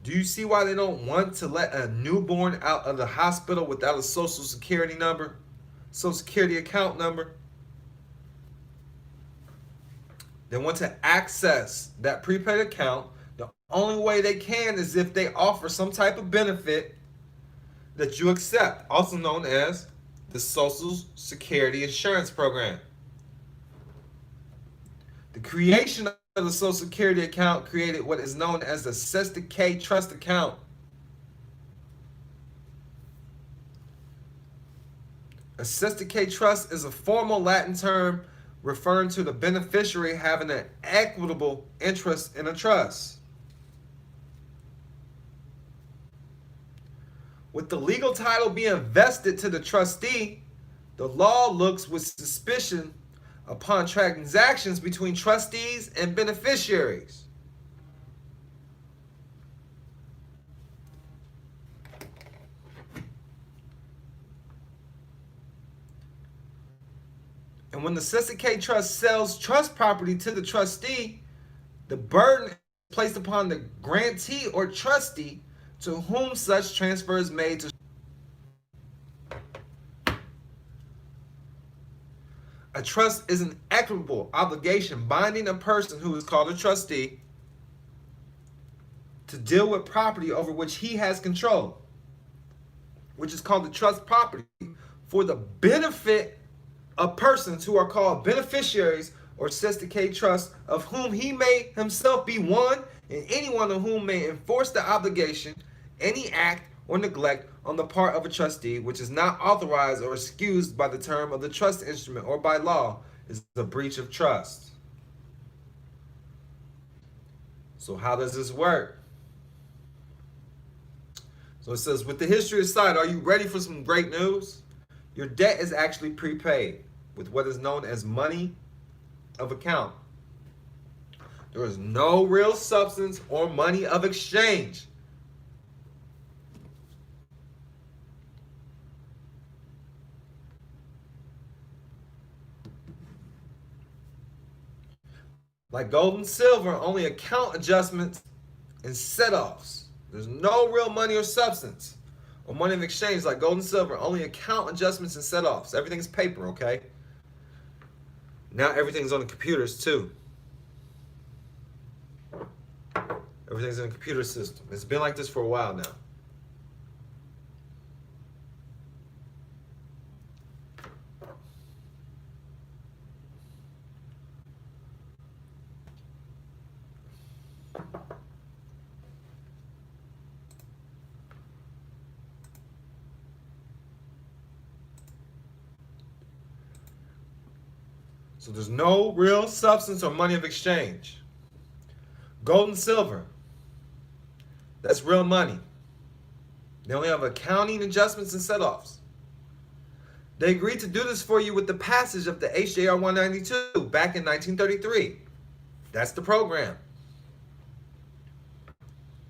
Do you see why they don't want to let a newborn out of the hospital without a social security number, social security account number? They want to access that prepaid account. The only way they can is if they offer some type of benefit that you accept, also known as the Social Security Insurance Program. The creation of the Social Security account created what is known as the Cesta K Trust account. A Cesta K Trust is a formal Latin term referring to the beneficiary having an equitable interest in a trust. With the legal title being vested to the trustee, the law looks with suspicion upon transactions between trustees and beneficiaries. And when the Cesta K Trust sells trust property to the trustee, the burden is placed upon the grantee or trustee to whom such transfer is made to. A trust is an equitable obligation binding a person who is called a trustee to deal with property over which he has control, which is called the trust property, for the benefit of persons who are called beneficiaries or Cesta K Trust, of whom he may himself be one, and anyone of whom may enforce the obligation, any act or neglect on the part of a trustee which is not authorized or excused by the term of the trust instrument or by law is a breach of trust. So how does this work? So it says, with the history aside, are you ready for some great news? Your debt is actually prepaid with what is known as money of account. There is no real substance or money of exchange. Like gold and silver, only account adjustments and set-offs. There's no real money or substance. or money of exchange like gold and silver, only account adjustments and set-offs. Everything's paper, okay? Now everything's on the computers too. Everything's in a computer system. It's been like this for a while now. So there's no real substance or money of exchange. Gold and silver, that's real money. They only have accounting adjustments and set-offs. They agreed to do this for you with the passage of the HJR 192 back in 1933. That's the program.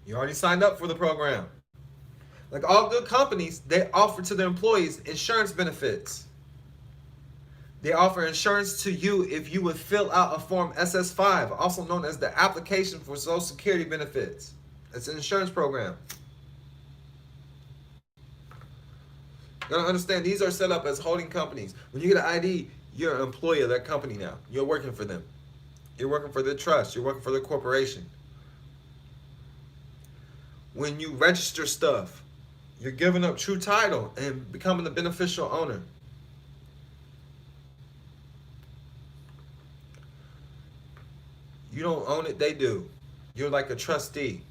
You already signed up for the program. Like all good companies, they offer to their employees insurance benefits. They offer insurance to you if you would fill out a Form SS5, also known as the Application for Social Security Benefits. It's an insurance program. You gotta understand, these are set up as holding companies. When you get an ID, you're an employee of that company now. You're working for them. You're working for their trust. You're working for their corporation. When you register stuff, you're giving up true title and becoming the beneficial owner. You don't own it, they do. You're like a trustee.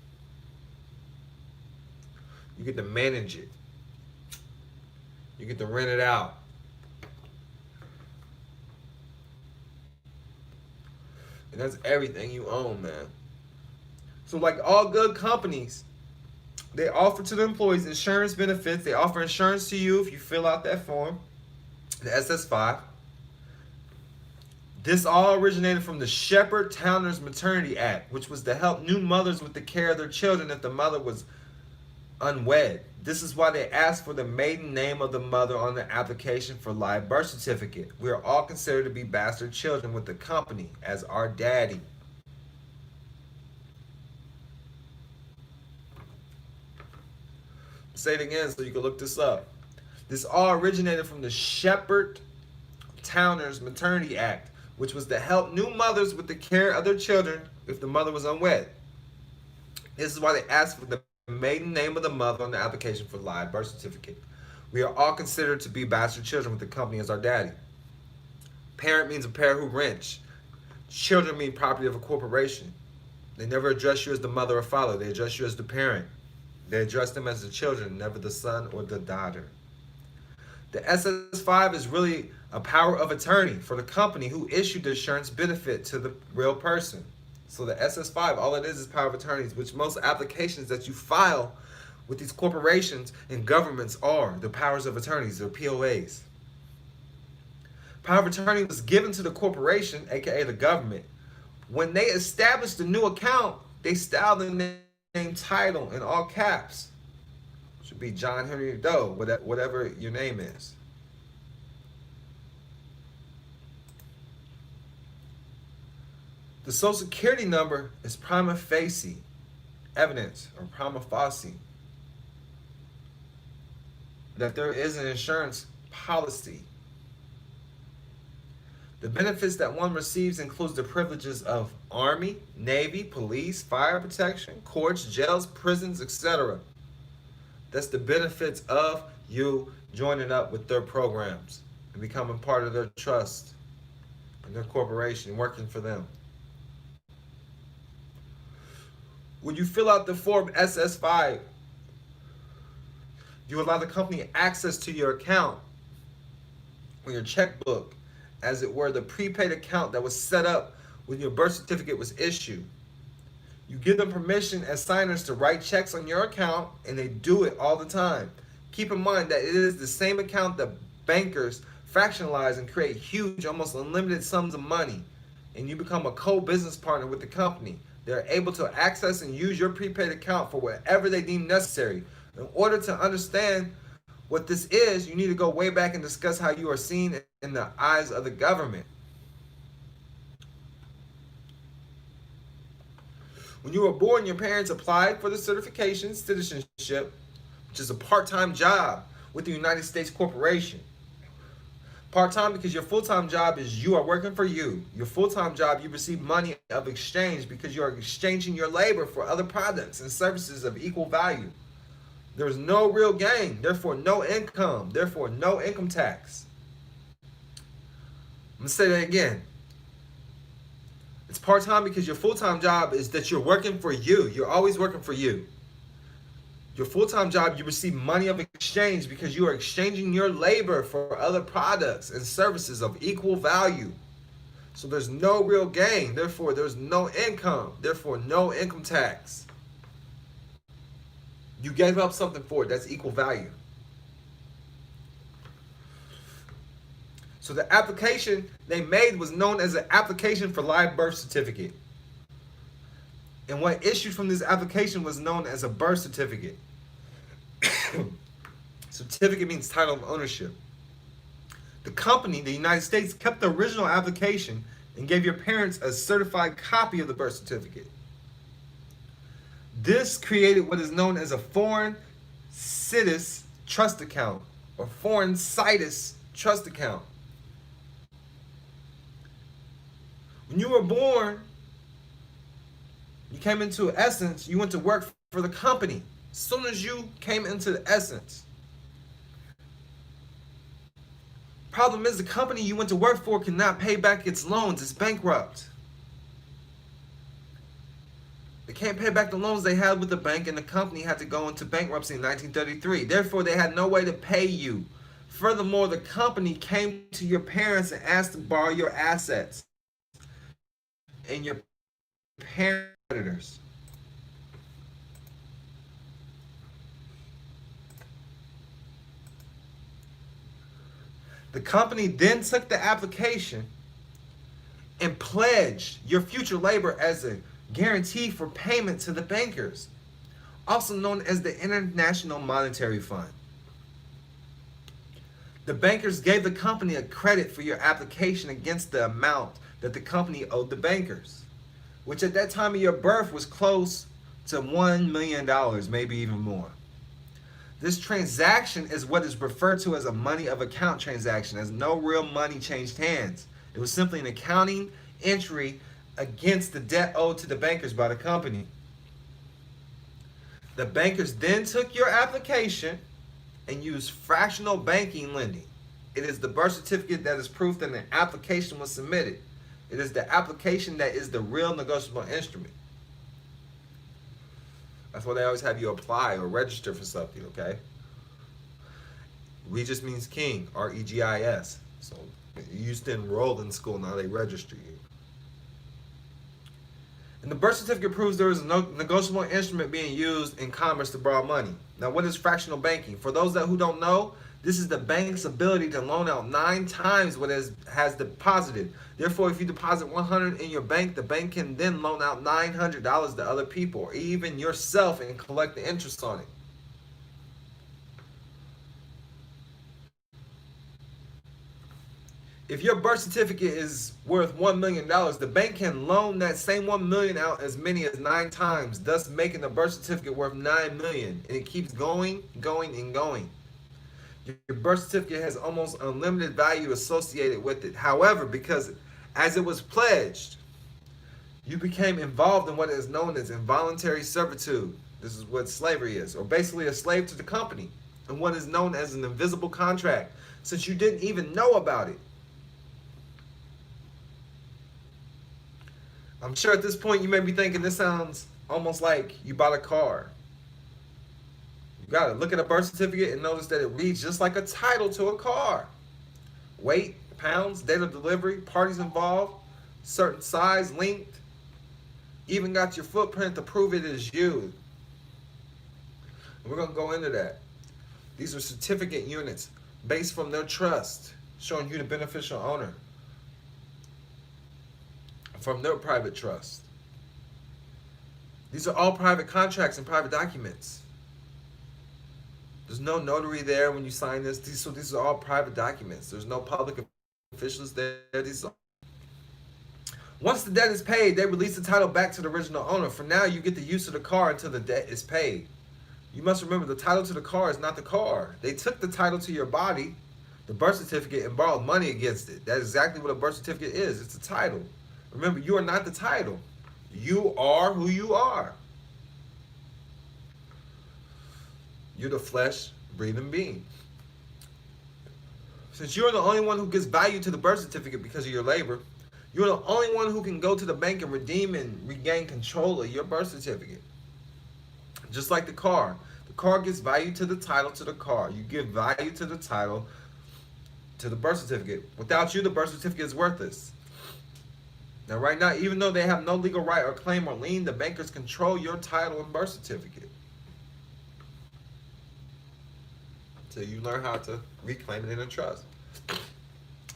You get to manage it. You get to rent it out. And that's everything you own, man. So like all good companies, they offer to the employees insurance benefits. They offer insurance to you if you fill out that form, the SS5. This all originated from the Shepherd-Towner's Maternity Act, which was to help new mothers with the care of their children if the mother was unwed. This is why they asked for the maiden name of the mother on the application for live birth certificate. We are all considered to be bastard children with the company as our daddy. Say it again so you can look this up. This all originated from the Shepherd-Towner's Maternity Act, which was to help new mothers with the care of their children if the mother was unwed. This is why they asked for the maiden name of the mother on the application for live birth certificate. We are all considered to be bastard children with the company as our daddy. Parent means a pair who rents. Children mean property of a corporation. They never address you as the mother or father. They address you as the parent. They address them as the children, never the son or the daughter. The SS5 is really a power of attorney for the company who issued the insurance benefit to the real person. So the SS5, all it is power of attorneys, which most applications that you file with these corporations and governments are the powers of attorneys, or POAs. Power of attorney was given to the corporation, aka the government. When they established the new account, they styled the name title in all caps. Should be John Henry Doe, whatever your name is. The Social Security number is prima facie evidence, or prima facie, that there is an insurance policy. The benefits that one receives includes the privileges of Army, Navy, police, fire protection, courts, jails, prisons, etc. That's the benefits of you joining up with their programs and becoming part of their trust and their corporation, working for them. When you fill out the form SS5, you allow the company access to your account or your checkbook, as it were the prepaid account that was set up when your birth certificate was issued. You give them permission as signers to write checks on your account, and they do it all the time. Keep in mind that it is the same account that bankers fractionalize and create huge, almost unlimited sums of money, and you become a co-business partner with the company. They're able to access and use your prepaid account for whatever they deem necessary. In order to understand what this is, you need to go way back and discuss how you are seen in the eyes of the government. When you were born, your parents applied for the certification, citizenship, which is a part-time job with the United States corporation. Part-time because your full-time job is you are working for you. Your full-time job, you receive money of exchange because you are exchanging your labor for other products and services of equal value. There is no real gain, therefore no income, therefore no income tax. I'm going to say that again. It's part-time because your full-time job is that you're working for you. You're always working for you. Your full-time job, you receive money of exchange because you are exchanging your labor for other products and services of equal value. So there's no real gain. Therefore, there's no income. Therefore, no income tax. You gave up something for it. That's equal value. So the application they made was known as an application for live birth certificate. And what issued from this application was known as a birth certificate. Certificate means title of ownership. The company, the United States, kept the original application and gave your parents a certified copy of the birth certificate. This created what is known as a foreign situs trust account or foreign situs trust account. When you were born, you came into essence, you went to work for the company. As soon as you came into the essence. Problem is the company you went to work for cannot pay back its loans. It's bankrupt. They can't pay back the loans they had with the bank, and the company had to go into bankruptcy in 1933. Therefore, they had no way to pay you. Furthermore, the company came to your parents and asked to borrow your assets and your parents' creditors. The company then took the application and pledged your future labor as a guarantee for payment to the bankers, also known as the International Monetary Fund. The bankers gave the company a credit for your application against the amount that the company owed the bankers, which at that time of your birth was close to $1 million, maybe even more. This transaction is what is referred to as a money of account transaction, as no real money changed hands. It was simply an accounting entry against the debt owed to the bankers by the company. The bankers then took your application and used fractional banking lending. It is the birth certificate that is proof that an application was submitted. It is the application that is the real negotiable instrument. That's why they always have you apply or register for something, okay? Regis means king, R-E-G-I-S. So you used to enroll in school, now they register you. And the birth certificate proves there is no negotiable instrument being used in commerce to borrow money. Now, what is fractional banking? For those who don't know, this is the bank's ability to loan out 9 times what has deposited. Therefore, if you deposit $100 in your bank, the bank can then loan out $900 to other people, or even yourself, and collect the interest on it. If your birth certificate is worth $1 million, the bank can loan that same $1 million out as many as 9 times, thus making the birth certificate worth $9 million. And it keeps going, going, and going. Your birth certificate has almost unlimited value associated with it. However, because as it was pledged, you became involved in what is known as involuntary servitude. This is what slavery is, or basically a slave to the company, and what is known as an invisible contract, since you didn't even know about it. I'm sure at this point you may be thinking this sounds almost like you bought a car. You gotta look at a birth certificate and notice that it reads just like a title to a car. Weight, pounds, date of delivery, parties involved, certain size, length, even got your footprint to prove it is you. And we're gonna go into that. These are certificate units based from their trust, showing you the beneficial owner from their private trust. These are all private contracts and private documents. There's no notary there when you sign this. These are all private documents. There's no public officials there. Once the debt is paid, they release the title back to the original owner. For now, you get the use of the car until the debt is paid. You must remember the title to the car is not the car. They took the title to your body, the birth certificate, and borrowed money against it. That's exactly what a birth certificate is. It's a title. Remember, you are not the title. You are who you are. You're the flesh breathing being. Since you're the only one who gives value to the birth certificate because of your labor, you're the only one who can go to the bank and redeem and regain control of your birth certificate. Just like the car. The car gives value to the title to the car. You give value to the title to the birth certificate. Without you, the birth certificate is worthless. Now, right now, even though they have no legal right or claim or lien, the bankers control your title and birth certificate. So you learn how to reclaim it in a trust.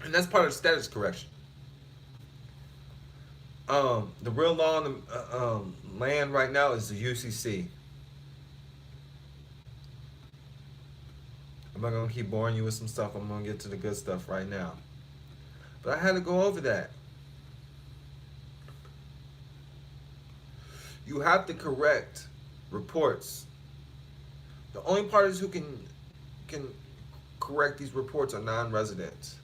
And that's part of the status correction. The real law on the land right now is the UCC. I'm not going to keep boring you with some stuff. I'm going to get to the good stuff right now. But I had to go over that. You have to correct reports. The only parties who can correct these reports are non-residents.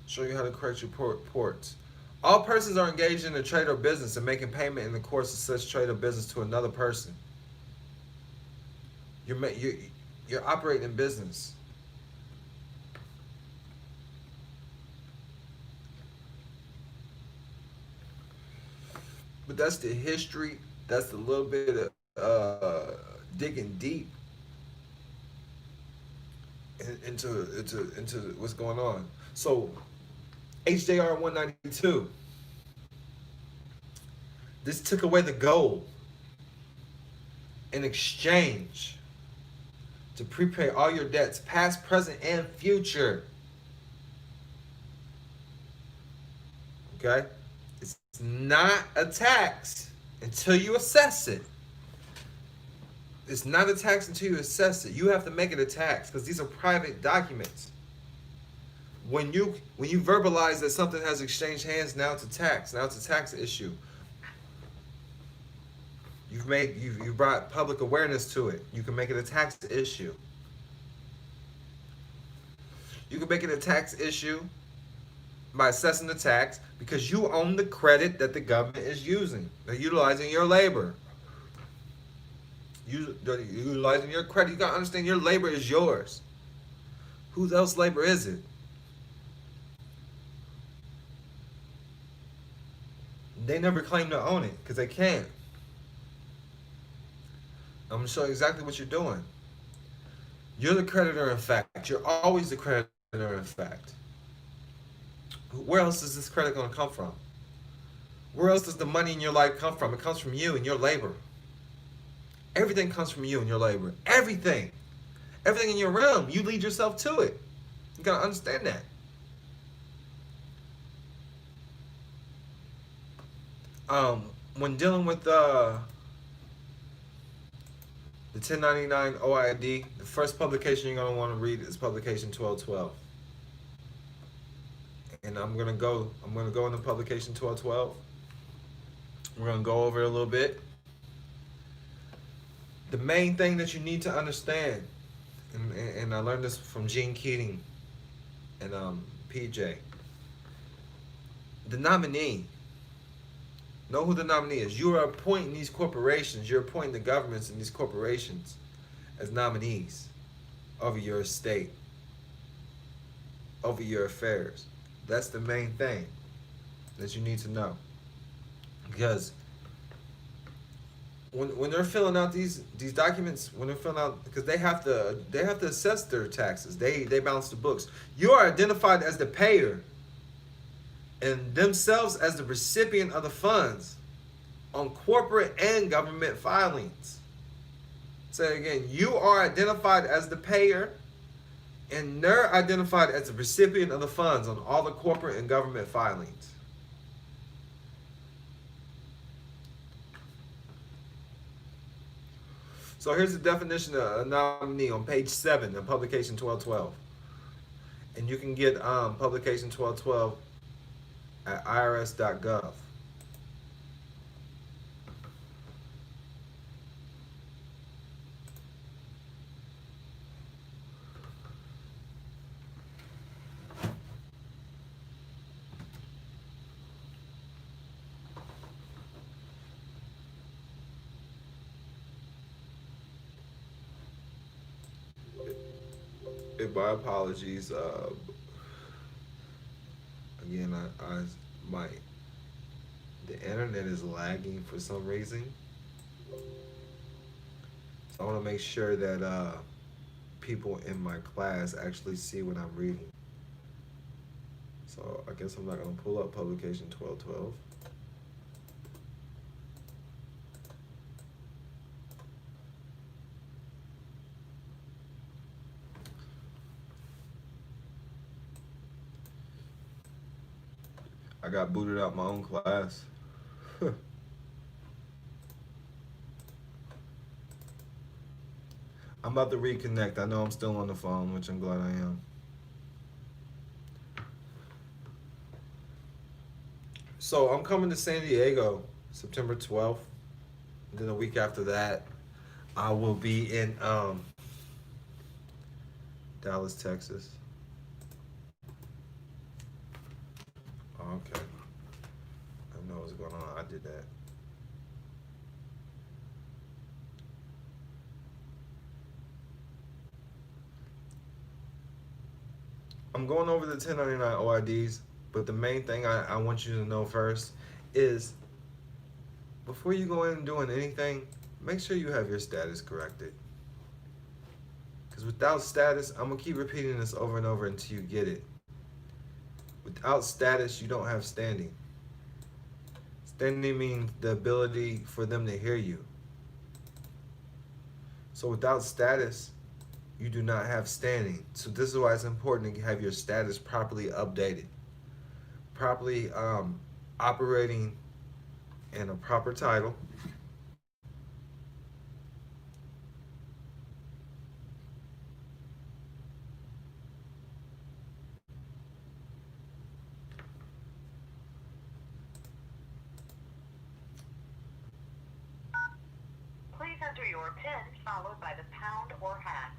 Show you how to correct your reports. All persons are engaged in a trade or business and making payment in the course of such trade or business to another person. You're operating in business. But that's the history. That's a little bit of digging deep into what's going on. So HJR 192. This took away the gold in exchange to prepay all your debts, past, present, and future. Okay? It's not a tax until you assess it. It's not a tax until you assess it. You have to make it a tax because these are private documents. When you verbalize that something has exchanged hands, now it's a tax. Now it's a tax issue. You've brought public awareness to it. You can make it a tax issue. You can make it a tax issue by assessing the tax because you own the credit that the government is using. They're utilizing your labor. They're utilizing your credit. You gotta understand your labor is yours. Whose else labor is it? They never claim to own it because they can't. I'm going to show you exactly what you're doing. You're the creditor in fact. You're always the creditor in fact. Where else is this credit going to come from? Where else does the money in your life come from? It comes from you and your labor. Everything comes from you and your labor. Everything. Everything in your realm. You lead yourself to it. You got to understand that. When dealing with the 1099 OID, the first publication you're going to want to read is publication 1212. And I'm going to go into publication 1212. We're going to go over it a little bit. The main thing that you need to understand, and I learned this from Gene Keating and PJ, the nominee. Know who the nominee is. You are appointing these corporations, you're appointing the governments in these corporations as nominees over your estate, over your affairs. That's the main thing that you need to know. Because when they're filling out these documents, when they're filling out, because they have to assess their taxes. They balance the books. You are identified as the payer and themselves as the recipient of the funds on corporate and government filings. Say again, you are identified as the payer and they're identified as the recipient of the funds on all the corporate and government filings. So here's the definition of a nominee on page 7 of publication 1212. And you can get publication 1212 at irs.gov. My apologies. Again, my the internet is lagging for some reason, so I want to make sure that people in my class actually see what I'm reading. So I guess I'm not gonna pull up publication 1212. I got booted out my own class. I'm about to reconnect. I know I'm still on the phone, which I'm glad I am. So I'm coming to San Diego September 12th. And then a week after that, I will be in Dallas, Texas. Oh, okay. I know what's going on. I did that. I'm going over the 1099 OIDs, but the main thing I want you to know first is before you go in doing anything, make sure you have your status corrected. Because without status, I'm going to keep repeating this over and over until you get it. Without status, you don't have standing. Standing means the ability for them to hear you. So without status, you do not have standing. So this is why it's important to have your status properly updated. Properly operating in a proper title. Please enter your PIN followed by the pound or hash.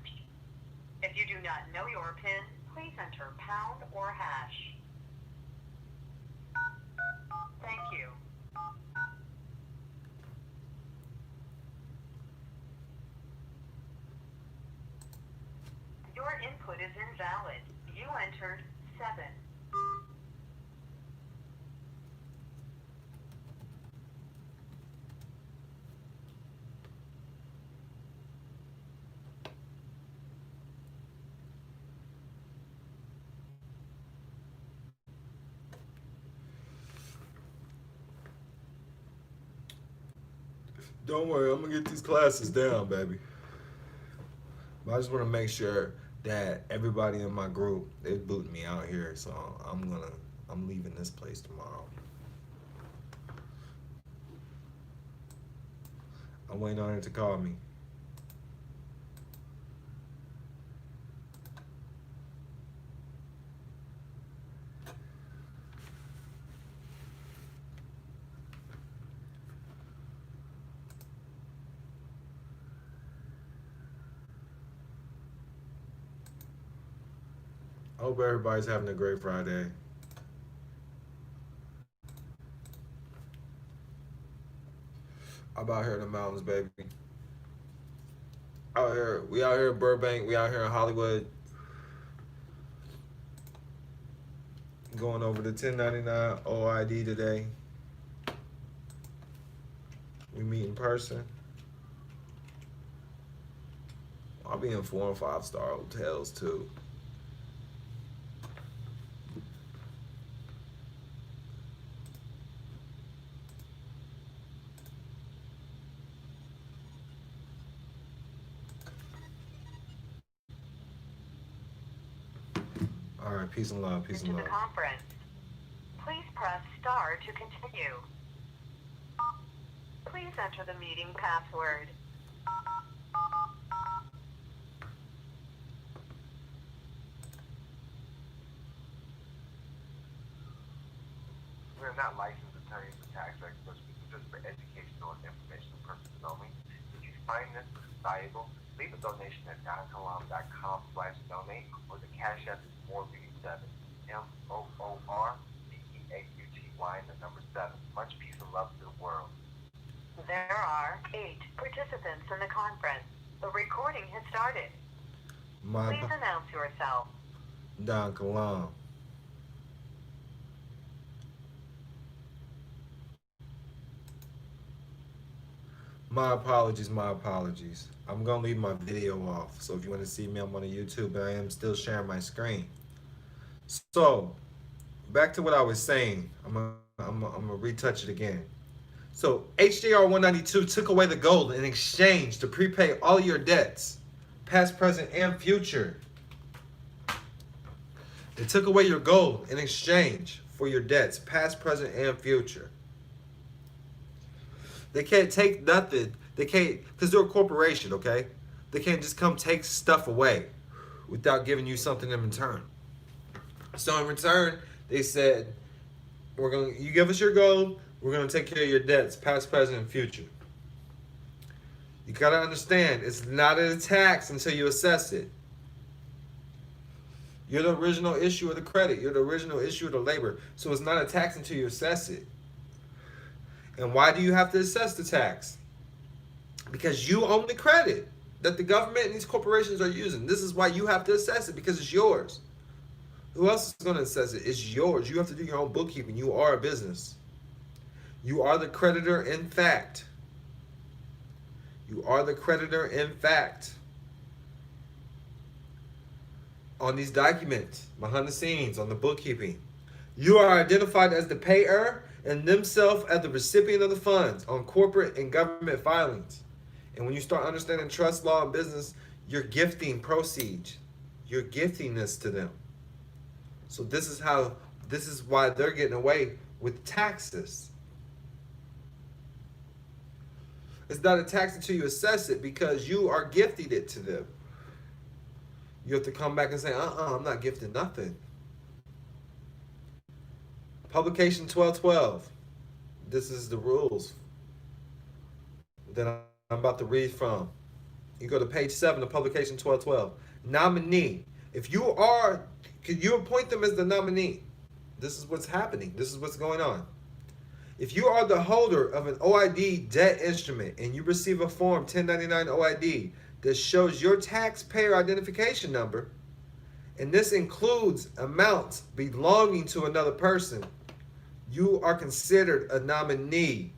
If you do not know your PIN, please enter pound or hash. Thank you. Your input is invalid. You entered 7. Don't worry, I'm gonna get these classes down, baby. But I just want to make sure that everybody in my group, they booting me out here, so I'm leaving this place tomorrow. I'm waiting on it to call me. I hope everybody's having a great Friday. I'm out here in the mountains, baby. We out here in Burbank, we out here in Hollywood. Going over the 1099 OID today. We meet in person. I'll be in 4 and 5 star hotels too. All right, peace and love, peace and Into love. the conference. Please press star to continue. Please enter the meeting password. We are not licensed attorneys or tax experts. We do this for educational and informational purposes only. If you find this valuable, leave a donation at donkilam.com/donate, or the Cash App is MOORBEAUTY7, MOORBEAUTY, and the number 7. Much peace and love to the world. There are 8 participants in the conference. The recording has started. My Please announce yourself. Don Kilam. My apologies, my apologies. I'm gonna leave my video off. So if you want to see me, I'm on YouTube, but I am still sharing my screen. So back to what I was saying. I'm gonna retouch it again. So HJR 192 took away the gold in exchange to prepay all your debts, past, present, and future. They took away your gold in exchange for your debts, past, present, and future. They can't take nothing. They can't, because they're a corporation, okay? They can't just come take stuff away without giving you something in return. So in return, they said, you give us your gold, we're gonna take care of your debts, past, present, and future. You gotta understand, it's not a tax until you assess it. You're the original issue of the credit. You're the original issue of the labor. So it's not a tax until you assess it. And why do you have to assess the tax? Because you own the credit that the government and these corporations are using. This is why you have to assess it, because it's yours. Who else is going to assess it? It's yours. You have to do your own bookkeeping. You are a business. You are the creditor in fact. You are the creditor in fact. On these documents, behind the scenes, on the bookkeeping, you are identified as the payer and themselves as the recipient of the funds on corporate and government filings. And when you start understanding trust law and business, you're gifting proceeds. You're gifting this to them. So this is why they're getting away with taxes. It's not a tax until you assess it, because you are gifting it to them. You have to come back and say, I'm not gifting nothing. Publication 1212. This is the rules that I'm about to read from. You go to page 7 of publication 1212. Nominee. If you appoint them as the nominee. This is what's happening. This is what's going on. If you are the holder of an OID debt instrument and you receive a form 1099 OID that shows your taxpayer identification number, and this includes amounts belonging to another person, you are considered a nominee.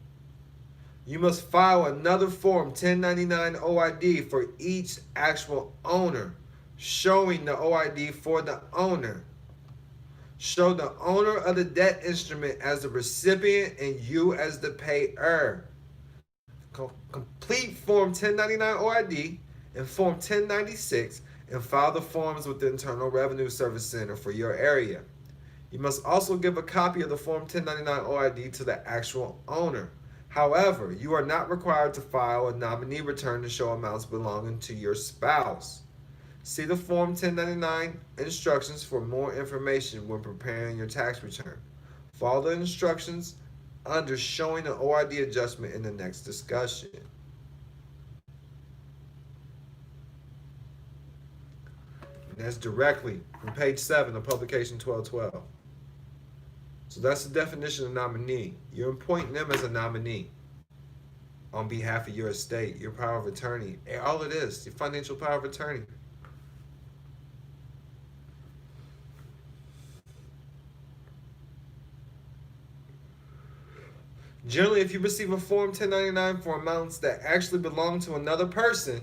You must file another form 1099 OID for each actual owner, showing the OID for the owner. Show the owner of the debt instrument as the recipient and you as the payer. Complete Form 1099 OID and Form 1096 and file the forms with the Internal Revenue Service Center for your area. You must also give a copy of the Form 1099 OID to the actual owner. However, you are not required to file a nominee return to show amounts belonging to your spouse. See the Form 1099 instructions for more information when preparing your tax return. Follow the instructions under showing an OID adjustment in the next discussion. And that's directly from page 7 of publication 1212. So that's the definition of nominee. You're appointing them as a nominee on behalf of your estate, your power of attorney. All it is, your financial power of attorney. Generally, if you receive a Form 1099 for amounts that actually belong to another person,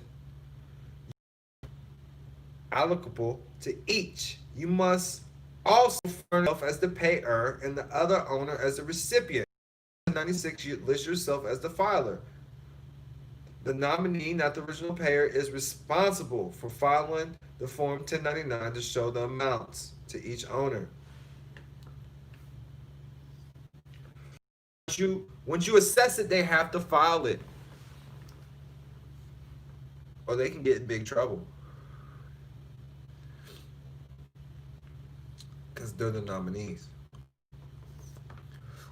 applicable to each, you must also furnish yourself as the payer and the other owner as the recipient. 96, you list yourself as the filer. The nominee, not the original payer, is responsible for filing the Form 1099 to show the amounts to each owner. Once you assess it, they have to file it, or they can get in big trouble because they're the nominees.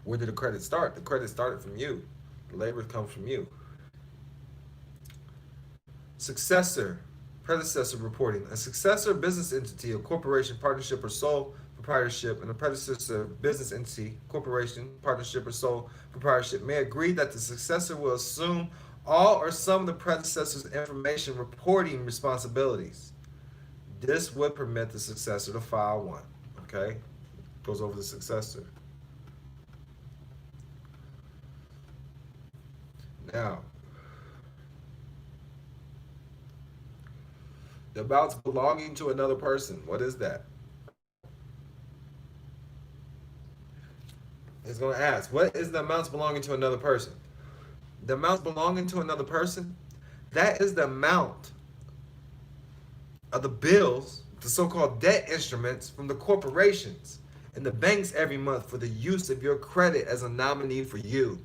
Where did the credit start? The credit started from you. The labor comes from you. Successor, predecessor reporting. A successor business entity, a corporation, partnership, or sole proprietorship, and a predecessor business entity, corporation, partnership, or sole proprietorship may agree that the successor will assume all or some of the predecessor's information reporting responsibilities. This would permit the successor to file one. Okay? Goes over the successor. Now, the amounts belonging to another person. What is that? It's going to ask, what is the amounts belonging to another person? The amounts belonging to another person, that is the amount of the bills, the so-called debt instruments from the corporations and the banks every month for the use of your credit as a nominee for you.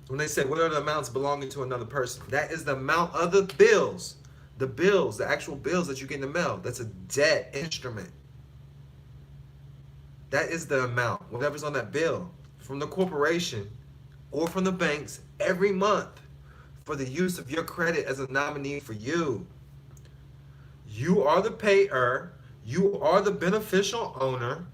When they say, what are the amounts belonging to another person? That is the amount of the bills, the actual bills that you get in the mail. That's a debt instrument. That is the amount, whatever's on that bill, from the corporation or from the banks every month for the use of your credit as a nominee for you. You are the payer. You are the beneficial owner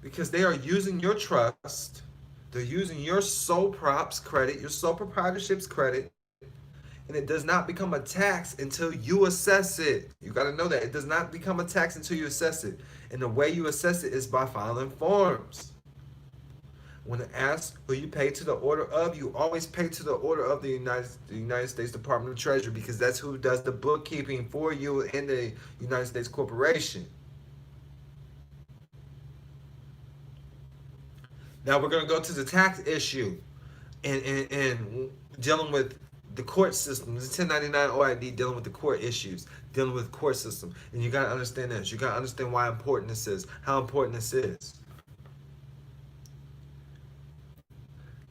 because they are using your trust. They're using your sole props credit, your sole proprietorship's credit, and it does not become a tax until you assess it. You got to know that. It does not become a tax until you assess it. And the way you assess it is by filing forms. When it asks who you pay to the order of, you always pay to the order of the United States Department of Treasury because that's who does the bookkeeping for you in the United States Corporation. Now we're going to go to the tax issue and dealing with the court system. The 1099 OID dealing with the court issues, dealing with the court system. And you got to understand this. You got to understand why important this is, how important this is.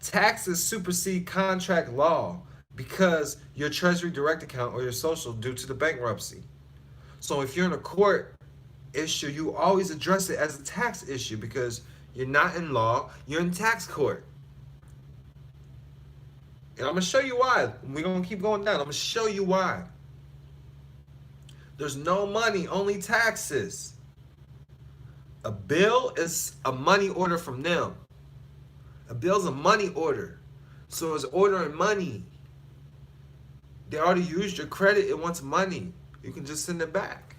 Taxes supersede contract law because your Treasury direct account or your social due to the bankruptcy. So if you're in a court issue, you always address it as a tax issue because you're not in law, you're in tax court. And I'm going to show you why. We're going to keep going down. I'm going to show you why. There's no money, only taxes. A bill is a money order from them. A bill's a money order. So it's ordering money. They already used your credit. It wants money. You can just send it back.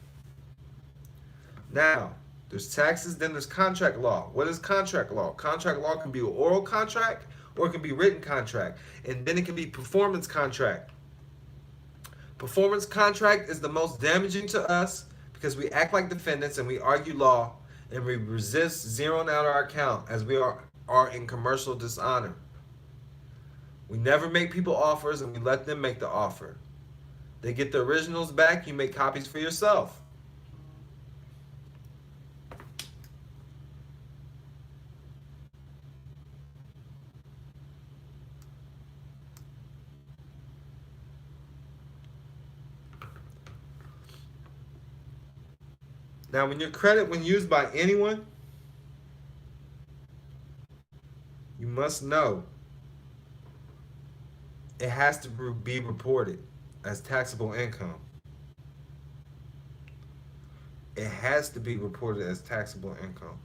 Now, there's taxes, then there's contract law. What is contract law? Contract law can be an oral contract or it can be written contract. And then it can be performance contract. Performance contract is the most damaging to us because we act like defendants and we argue law and we resist zeroing out our account as we are in commercial dishonor. We never make people offers and we let them make the offer. They get the originals back, you make copies for yourself. Now, when your credit, when used by anyone, you must know it has to be reported as taxable income. It has to be reported as taxable income.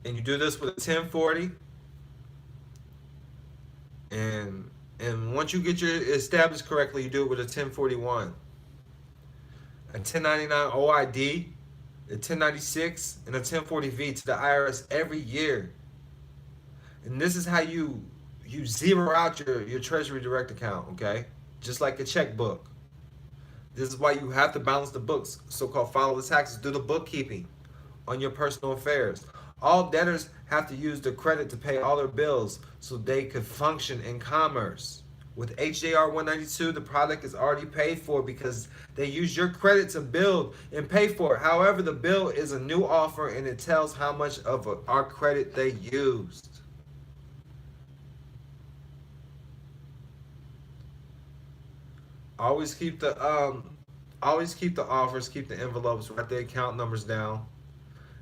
And you do this with a 1040. And once you get your established correctly, you do it with a 1041. A 1099 OID, a 1096, and a 1040V to the IRS every year. And this is how you zero out your Treasury direct account, okay? Just like a checkbook. This is why you have to balance the books, so-called follow the taxes, do the bookkeeping on your personal affairs. All debtors have to use their credit to pay all their bills so they could function in commerce. With HJR 192, the product is already paid for because they use your credit to build and pay for it. However, the bill is a new offer and it tells how much of our credit they used. Always keep the offers, keep the envelopes, write the account numbers down.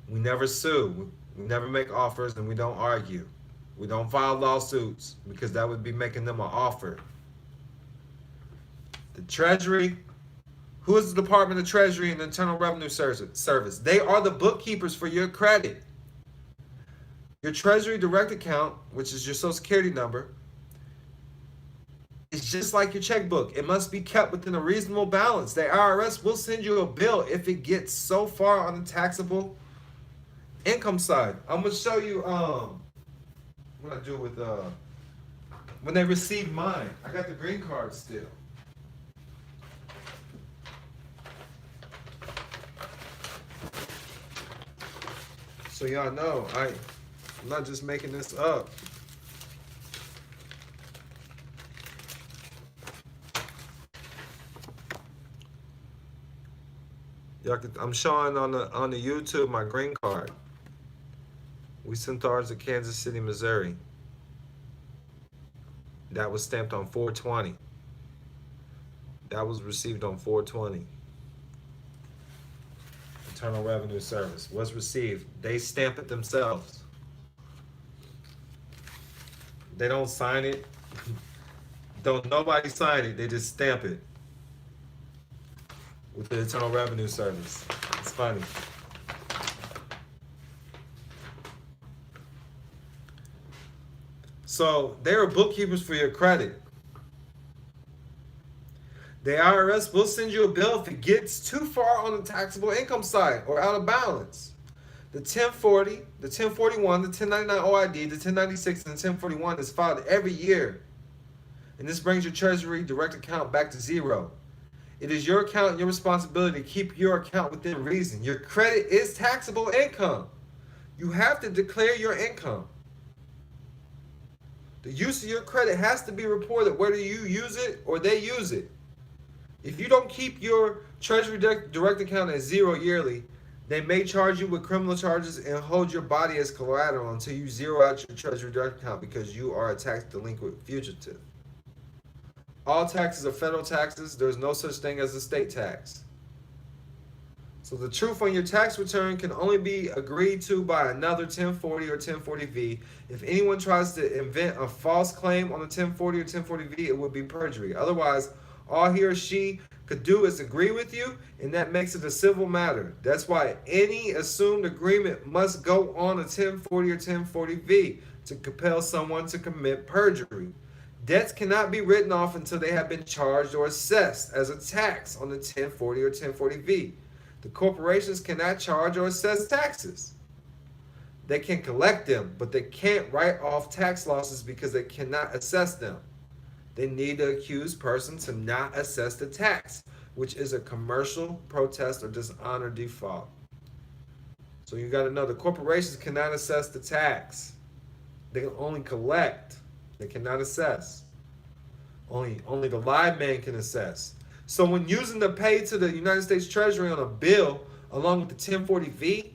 We never sue. We never make offers and we don't argue. We don't file lawsuits because that would be making them an offer. The Treasury, Who is the Department of Treasury and Internal Revenue Service? They are the bookkeepers for your credit. Your Treasury direct account, which is your Social Security number, is just like your checkbook. It must be kept within a reasonable balance. The IRS will send you a bill if it gets so far on the taxable income side. I'm going to show you what I do with when they receive mine. I got the green card still. So y'all know, I'm not just making this up. I'm showing on the YouTube my green card. We sent ours to Kansas City, Missouri. That was stamped on 4/20. That was received on 4/20. Internal Revenue Service was received. They stamp it themselves. They don't sign it. Don't nobody sign it. They just stamp it with the Internal Revenue Service. It's funny. So they are bookkeepers for your credit. The IRS will send you a bill if it gets too far on the taxable income side or out of balance. The 1040, the 1041, the 1099 OID, the 1096, and the 1041 is filed every year. And this brings your Treasury direct account back to zero. It is your account and your responsibility to keep your account within reason. Your credit is taxable income. You have to declare your income. The use of your credit has to be reported whether you use it or they use it. If you don't keep your Treasury direct account at zero yearly, they may charge you with criminal charges and hold your body as collateral until you zero out your Treasury direct account because you are a tax delinquent fugitive. All taxes are federal taxes. There's no such thing as a state tax. So the truth on your tax return can only be agreed to by another 1040 or 1040V. If anyone tries to invent a false claim on a 1040 or 1040V, it would be perjury. Otherwise, all he or she could do is agree with you, and that makes it a civil matter. That's why any assumed agreement must go on a 1040 or 1040V to compel someone to commit perjury. Debts cannot be written off until they have been charged or assessed as a tax on the 1040 or 1040V. The corporations cannot charge or assess taxes. They can collect them, but they can't write off tax losses because they cannot assess them. They need the accused person to not assess the tax, which is a commercial protest or dishonor default. So you got to know the corporations cannot assess the tax. They can only collect. They cannot assess. Only the live man can assess. So when using the pay to the United States Treasury on a bill along with the 1040V,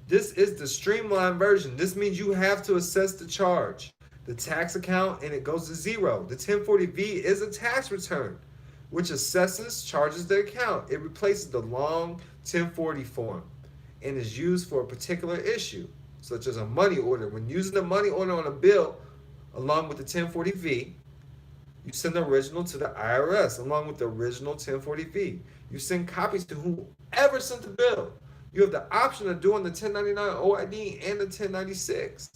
this is the streamlined version. This means you have to assess the charge, the tax account, and it goes to zero. The 1040V is a tax return, which assesses, charges the account. It replaces the long 1040 form and is used for a particular issue, such as a money order. When using a money order on a bill along with the 1040V, you send the original to the IRS along with the original 1040V. You send copies to whoever sent the bill. You have the option of doing the 1099 OID and the 1096.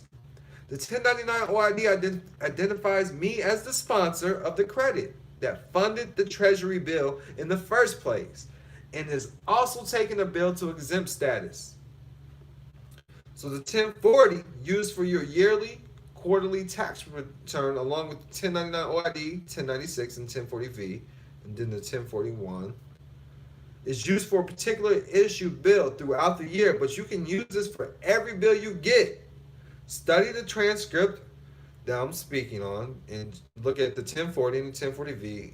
The 1099 OID identifies me as the sponsor of the credit that funded the Treasury bill in the first place and has also taken the bill to exempt status. So the 1040 used for your yearly, quarterly tax return along with the 1099 OID, 1096, and 1040V, and then the 1041 is used for a particular issue bill throughout the year, but you can use this for every bill you get. Study the transcript that I'm speaking on and look at the 1040 and the 1040V,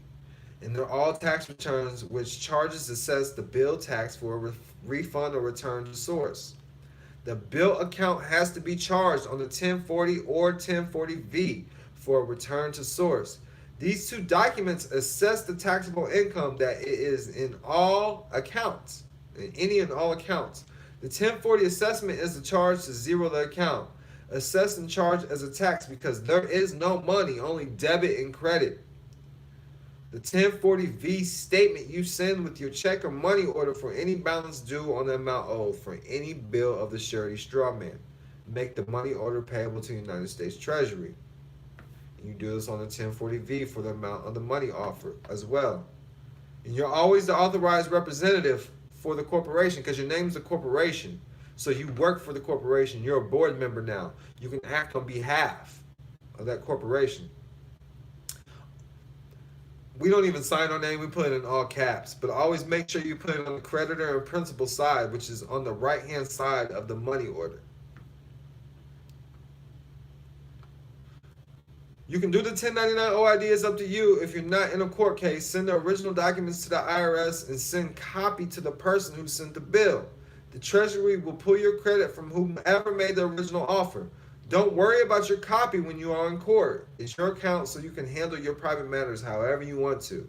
and they're all tax returns which charges assess the bill tax for a refund or return to source. The bill account has to be charged on the 1040 or 1040V for a return to source. These two documents assess the taxable income that it is in all accounts, in any and all accounts. The 1040 assessment is the charge to zero the account. Assessed and charged as a tax because there is no money, only debit and credit. The 1040V statement you send with your check or money order for any balance due on the amount owed for any bill of the surety strawman. Make the money order payable to the United States Treasury. You do this on the 1040V for the amount of the money offered as well. And you're always the authorized representative for the corporation because your name's a corporation. So you work for the corporation. You're a board member now. You can act on behalf of that corporation. We don't even sign our name. We put it in all caps. But always make sure you put it on the creditor and principal side, which is on the right-hand side of the money order. You can do the 1099 OID. It's up to you. If you're not in a court case, send the original documents to the IRS and send copy to the person who sent the bill. The Treasury will pull your credit from whomever made the original offer. Don't worry about your copy when you are in court. It's your account, so you can handle your private matters however you want to.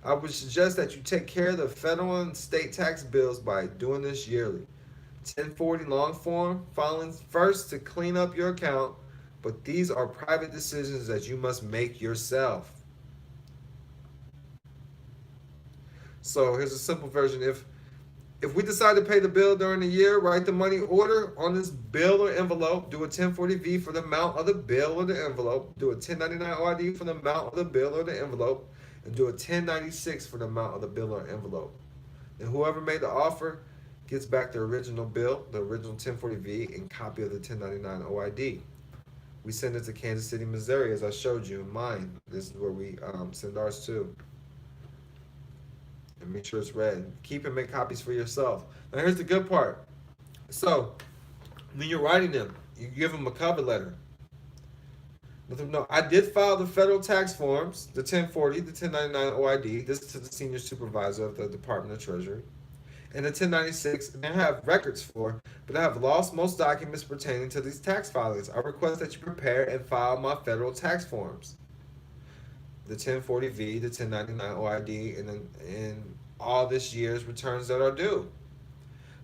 I would suggest that you take care of the federal and state tax bills by doing this yearly. 1040 long form filings first to clean up your account, but these are private decisions that you must make yourself. So here's a simple version. If we decide to pay the bill during the year, write the money order on this bill or envelope, do a 1040V for the amount of the bill or the envelope, do a 1099 OID for the amount of the bill or the envelope, and do a 1096 for the amount of the bill or envelope. And whoever made the offer gets back the original bill, the original 1040V, and copy of the 1099 OID. We send it to Kansas City, Missouri, as I showed you in mine. This is where we send ours to. And make sure it's read. Keep and make copies for yourself. Now here's the good part. So, when you're writing them, you give them a cover letter. Let them know, I did file the federal tax forms, the 1040, the 1099 OID. This is to the senior supervisor of the Department of Treasury. And the 1096, and I have records for, but I have lost most documents pertaining to these tax filings. I request that you prepare and file my federal tax forms. The 1040V, the 1099 OID, and all this year's returns that are due.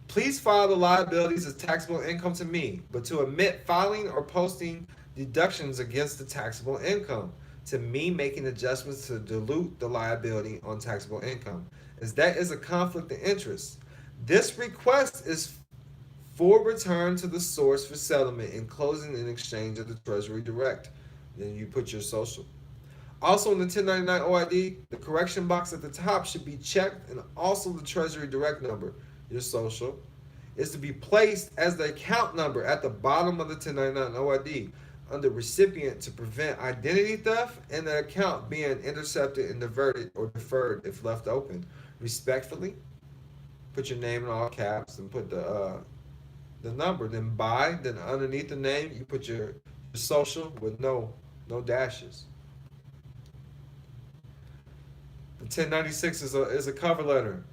Please file the liabilities as taxable income to me, but to omit filing or posting deductions against the taxable income, to me making adjustments to dilute the liability on taxable income, as that is a conflict of interest. This request is for return to the source for settlement in closing and exchange of the Treasury Direct. Then you put your social. Also in the 1099 OID, the correction box at the top should be checked, and also the Treasury Direct number, your social, is to be placed as the account number at the bottom of the 1099 OID under recipient to prevent identity theft and the account being intercepted and diverted or deferred if left open. Respectfully, put your name in all caps and put the number. Then then underneath the name, you put your social with no dashes. The 1096 is a cover letter.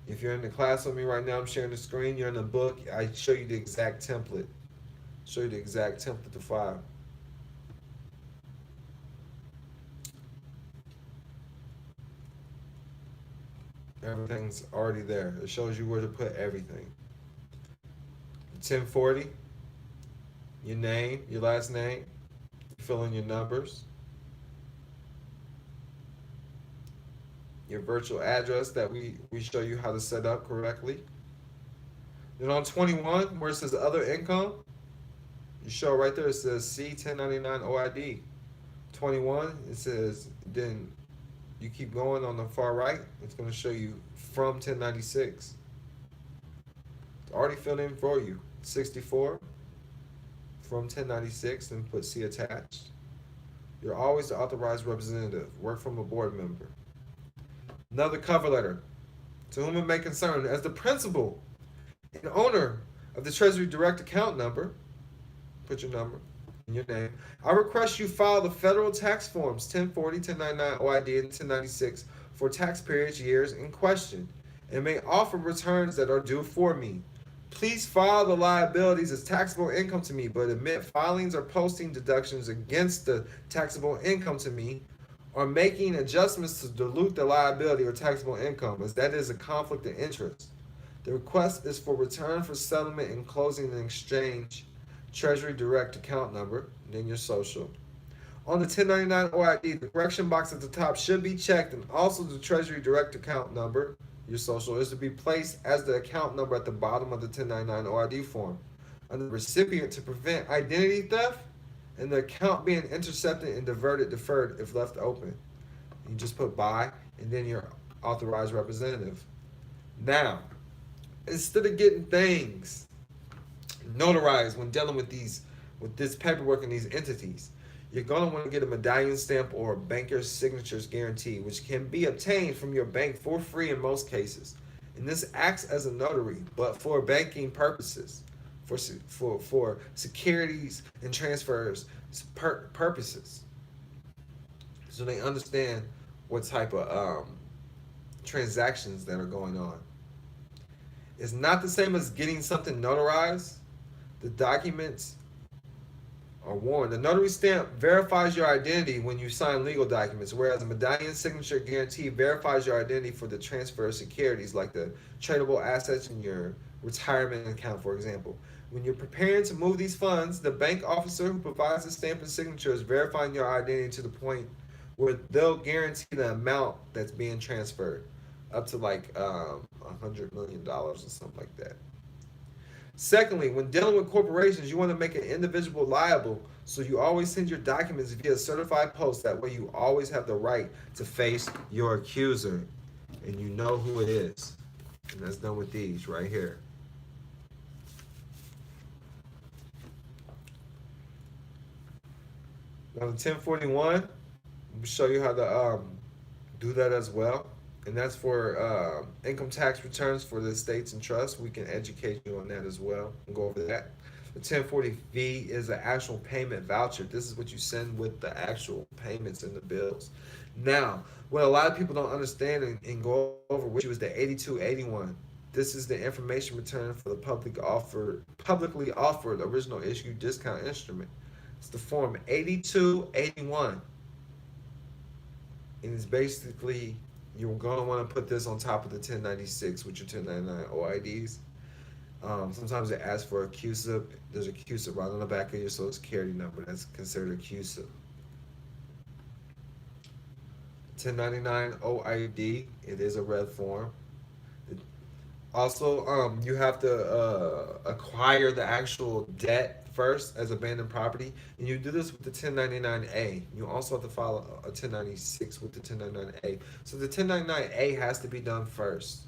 If you're in the class with me right now, I'm sharing the screen. You're in the book. I show you the exact template. Show you the exact template to file. Everything's already there. It shows you where to put everything. 1040, your name, your last name, fill in your numbers, your virtual address that we show you how to set up correctly. Then on 21, where it says other income, you show right there, it says C 1099 OID. 21, it says, then you keep going on the far right, it's going to show you from 1096. It's already filled in for you. 64 from 1096, and put C attached. You're always the authorized representative. Work from a board member. Another cover letter. To whom it may concern, as the principal and owner of the Treasury Direct account number, put your number and your name, I request you file the federal tax forms 1040, 1099 OID, and 1096 for tax periods years in question, and may offer returns that are due for me. Please file the liabilities as taxable income to me, but omit filings or posting deductions against the taxable income to me, or making adjustments to dilute the liability or taxable income, as that is a conflict of interest. The request is for return for settlement and closing and exchange, Treasury Direct account number, then your social. On the 1099 OID, the correction box at the top should be checked, and also the Treasury direct account number, your social, is to be placed as the account number at the bottom of the 1099 OID form. On the recipient, to prevent identity theft and the account being intercepted and deferred if left open. You just put by and then your authorized representative. Now, instead of getting things notarized when dealing with this paperwork and these entities, you're going to want to get a medallion stamp or a banker's signatures guarantee, which can be obtained from your bank for free in most cases. And this acts as a notary, but for banking purposes, for securities and transfers purposes, so they understand what type of transactions that are going on. It's not the same as getting something notarized. The documents are worn. The notary stamp verifies your identity when you sign legal documents, whereas a medallion signature guarantee verifies your identity for the transfer of securities, like the tradable assets in your retirement account, for example. When you're preparing to move these funds, the bank officer who provides the stamp and signature is verifying your identity to the point where they'll guarantee the amount that's being transferred, up to like $100 million or something like that. Secondly, when dealing with corporations, you want to make an individual liable, so you always send your documents via certified post. That way you always have the right to face your accuser, and you know who it is. And that's done with these right here. Now the 1041, we'll show you how to do that as well. And that's for income tax returns for the estates and trusts. We can educate you on that as well and go over that. The 1040V is an actual payment voucher. This is what you send with the actual payments and the bills. Now, what a lot of people don't understand and go over with you is the 8281. This is the information return for the publicly offered original issue discount instrument. It's the form 8281. And it's basically, you're going to want to put this on top of the 1096 with your 1099 OIDs. Sometimes it asks for a CUSIP. There's a CUSIP right on the back of your social security number. That's considered a CUSIP. 1099 OID, it is a red form. Also, you have to acquire the actual debt first as abandoned property, and you do this with the 1099A. You also have to file a 1096 with the 1099A. So the 1099A has to be done first.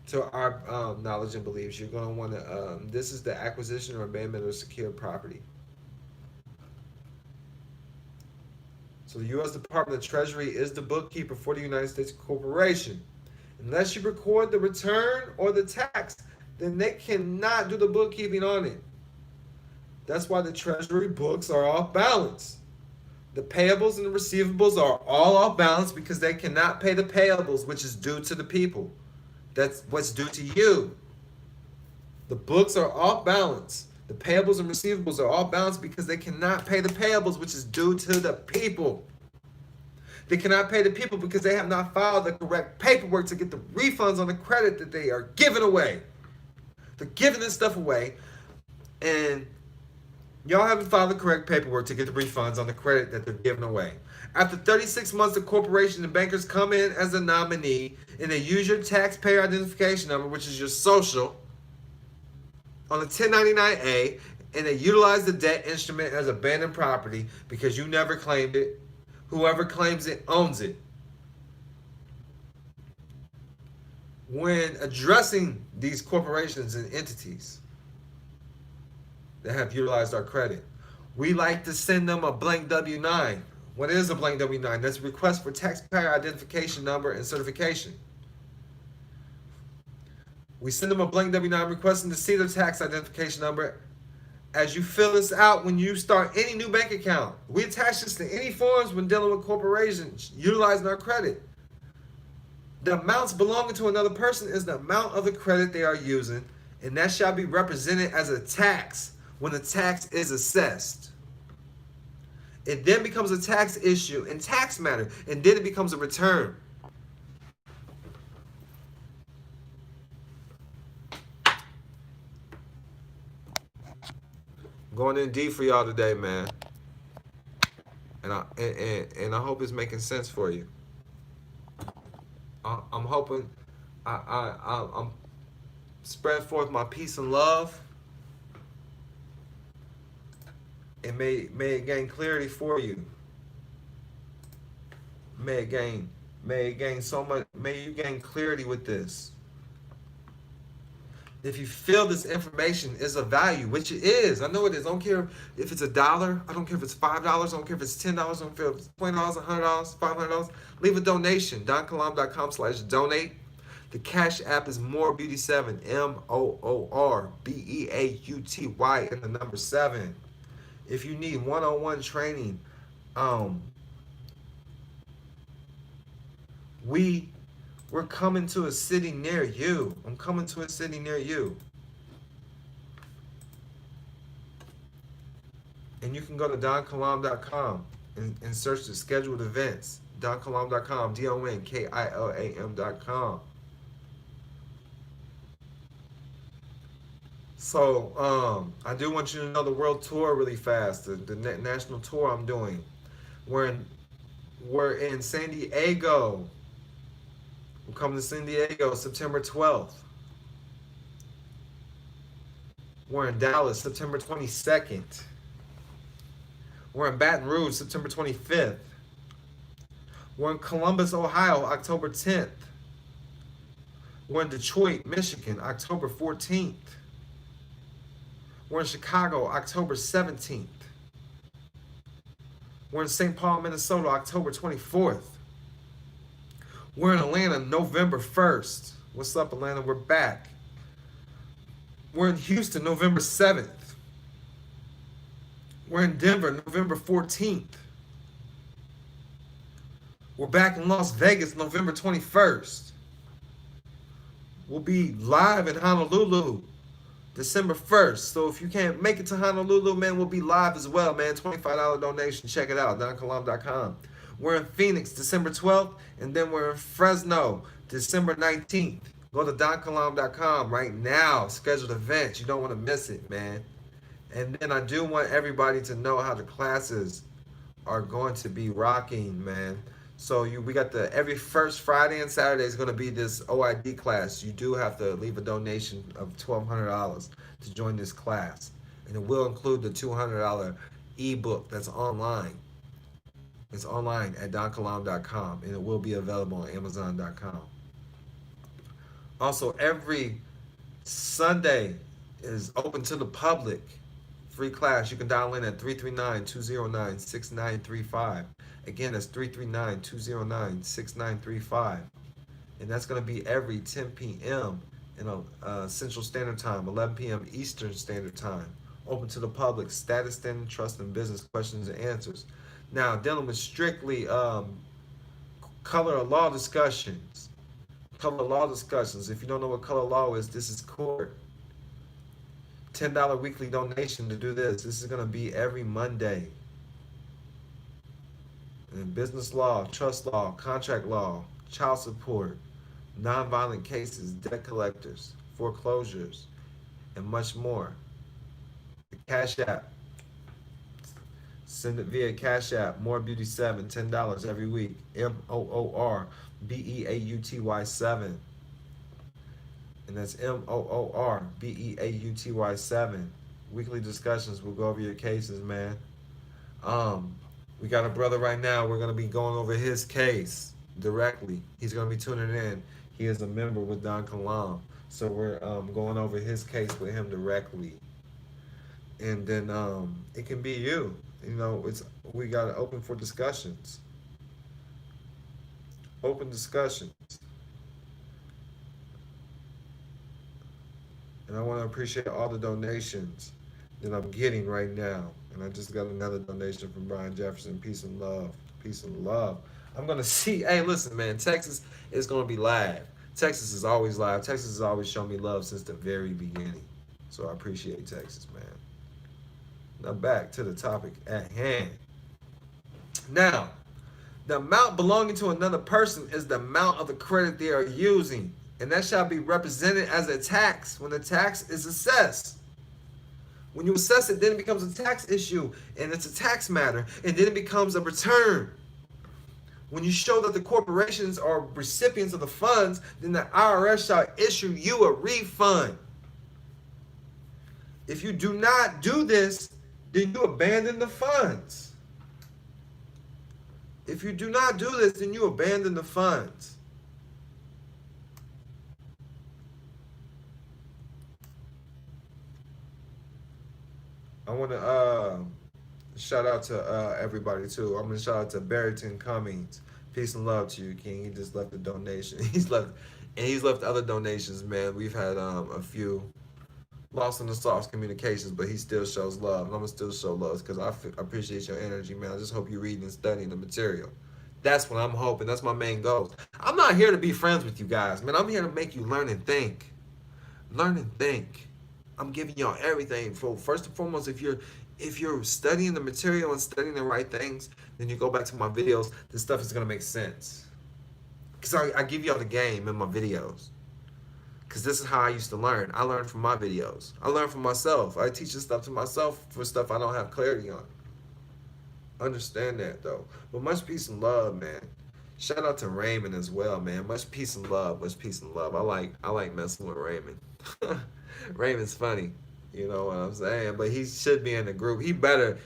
To our knowledge and beliefs, you're going to want to, this is the acquisition or abandonment of secured property. So the U.S. Department of Treasury is the bookkeeper for the United States Corporation. Unless you record the return or the tax, then they cannot do the bookkeeping on it. That's why the Treasury books are off balance. The payables and the receivables are all off balance because they cannot pay the payables, which is due to the people. That's what's due to you. The books are off balance. The payables and receivables are off balance because they cannot pay the payables, which is due to the people. They cannot pay the people because they have not filed the correct paperwork to get the refunds on the credit that they are giving away. They're giving this stuff away, and y'all haven't filed the correct paperwork to get the refunds on the credit that they're giving away. After 36 months, the corporation and bankers come in as a nominee, and they use your taxpayer identification number, which is your social, on the 1099A, and they utilize the debt instrument as abandoned property because you never claimed it. Whoever claims it owns it. When addressing these corporations and entities that have utilized our credit, we like to send them a blank W-9. What is a blank W-9? That's a request for taxpayer identification number and certification. We send them a blank W-9 requesting to see their tax identification number. As you fill this out when you start any new bank account, we attach this to any forms when dealing with corporations utilizing our credit. The amounts belonging to another person is the amount of the credit they are using, and that shall be represented as a tax when the tax is assessed. It then becomes a tax issue and tax matter, and then it becomes a return. Going in deep for y'all today, man. and I hope it's making sense for you. I'm hoping I'm spread forth my peace and love, and may it gain clarity for you. May it gain so much. May you gain clarity with this. If you feel this information is of value, which it is, I know it is. I don't care if it's $1. I don't care if it's $5. I don't care if it's $10. I don't care if it's $20, $100, $500. Leave a donation. DonKilam.com/donate. The Cash App is MoreBeauty7. MoorBeauty and the number 7. If you need one-on-one training, we're coming to a city near you. I'm coming to a city near you. And you can go to donkilam.com and search the scheduled events. donkilam.com, DONKILAM.com. So, I do want you to know the world tour really fast. The national tour I'm doing. We're in San Diego. We're coming to San Diego September 12th. We're in Dallas September 22nd. We're in Baton Rouge September 25th. We're in Columbus, Ohio, October 10th. We're in Detroit, Michigan, October 14th. We're in Chicago, October 17th. We're in St. Paul, Minnesota, October 24th. We're in Atlanta, November 1st. What's up, Atlanta? We're back. We're in Houston, November 7th. We're in Denver, November 14th. We're back in Las Vegas, November 21st. We'll be live in Honolulu, December 1st. So if you can't make it to Honolulu, man, we'll be live as well, man. $25 donation. Check it out, donkilam.com. We're in Phoenix, December 12th, and then we're in Fresno, December 19th. Go to donkilam.com right now. Scheduled events. You don't want to miss it, man. And then I do want everybody to know how the classes are going to be rocking, man. So we got every first Friday and Saturday is going to be this OID class. You do have to leave a donation of $1,200 to join this class. And it will include the $200 ebook that's online. It's online at donkilam.com, and it will be available on amazon.com. Also, every Sunday is open to the public. Free class. You can dial in at 339-209-6935. Again, that's 339-209-6935. And that's going to be every 10 p.m. in Central Standard Time, 11 p.m. Eastern Standard Time. Open to the public. Status, standing, trust, and business questions and answers. Now, dealing with strictly color of law discussions. Color of law discussions. If you don't know what color of law is, this is court. $10 weekly donation to do this. This is going to be every Monday. And business law, trust law, contract law, child support, nonviolent cases, debt collectors, foreclosures, and much more. The Cash App. Send it via Cash App. MoreBeauty7, $10 every week. MoorBeauty7. And that's MoorBeauty7. Weekly discussions. We'll go over your cases, man. We got a brother right now. We're going to be going over his case directly. He's going to be tuning in. He is a member with Don Kilam. So we're going over his case with him directly. And then it can be you. You know, we got it open for discussions. Open discussions. And I want to appreciate all the donations that I'm getting right now. And I just got another donation from Brian Jefferson. Peace and love. Peace and love. I'm going to see. Hey, listen, man. Texas is going to be live. Texas is always live. Texas has always shown me love since the very beginning. So I appreciate Texas, man. Now back to the topic at hand. Now, the amount belonging to another person is the amount of the credit they are using. And that shall be represented as a tax when the tax is assessed. When you assess it, then it becomes a tax issue, and it's a tax matter, and then it becomes a return. When you show that the corporations are recipients of the funds, then the IRS shall issue you a refund. If you do not do this, then you abandon the funds. If you do not do this, then you abandon the funds. I want to shout out to everybody too. I'm gonna shout out to Barrington Cummings. Peace and love to you, King. He just left a donation. He's left other donations, man. We've had a few lost in the sauce communications, but he still shows love, and I'm gonna still show love because I appreciate your energy, man. I just hope you read and studying the material. That's what I'm hoping. That's my main goal. I'm not here to be friends with you guys, man. I'm here to make you learn and think. Learn and think. I'm giving y'all everything. First and foremost, if you're studying the material and studying the right things, then you go back to my videos, this stuff is gonna make sense. Because I give y'all the game in my videos. Because this is how I used to learn. I learned from my videos. I learned from myself. I teach this stuff to myself for stuff I don't have clarity on. Understand that though. But much peace and love, man. Shout out to Raymond as well, man. Much peace and love. Much peace and love. I like messing with Raymond. Raymond's funny. You know what I'm saying? But he should be in the group. He better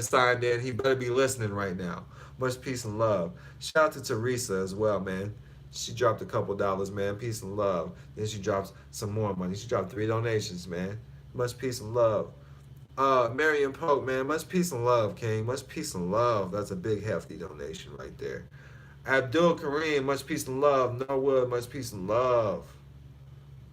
signed in. He better be listening right now. Much peace and love. Shout out to Teresa as well, man. She dropped a couple dollars, man. Peace and love. Then she drops some more money. She dropped 3 donations, man. Much peace and love. Marion Polk, man. Much peace and love, King. Much peace and love. That's a big, hefty donation right there. Abdul Kareem, much peace and love. Norwood, much peace and love.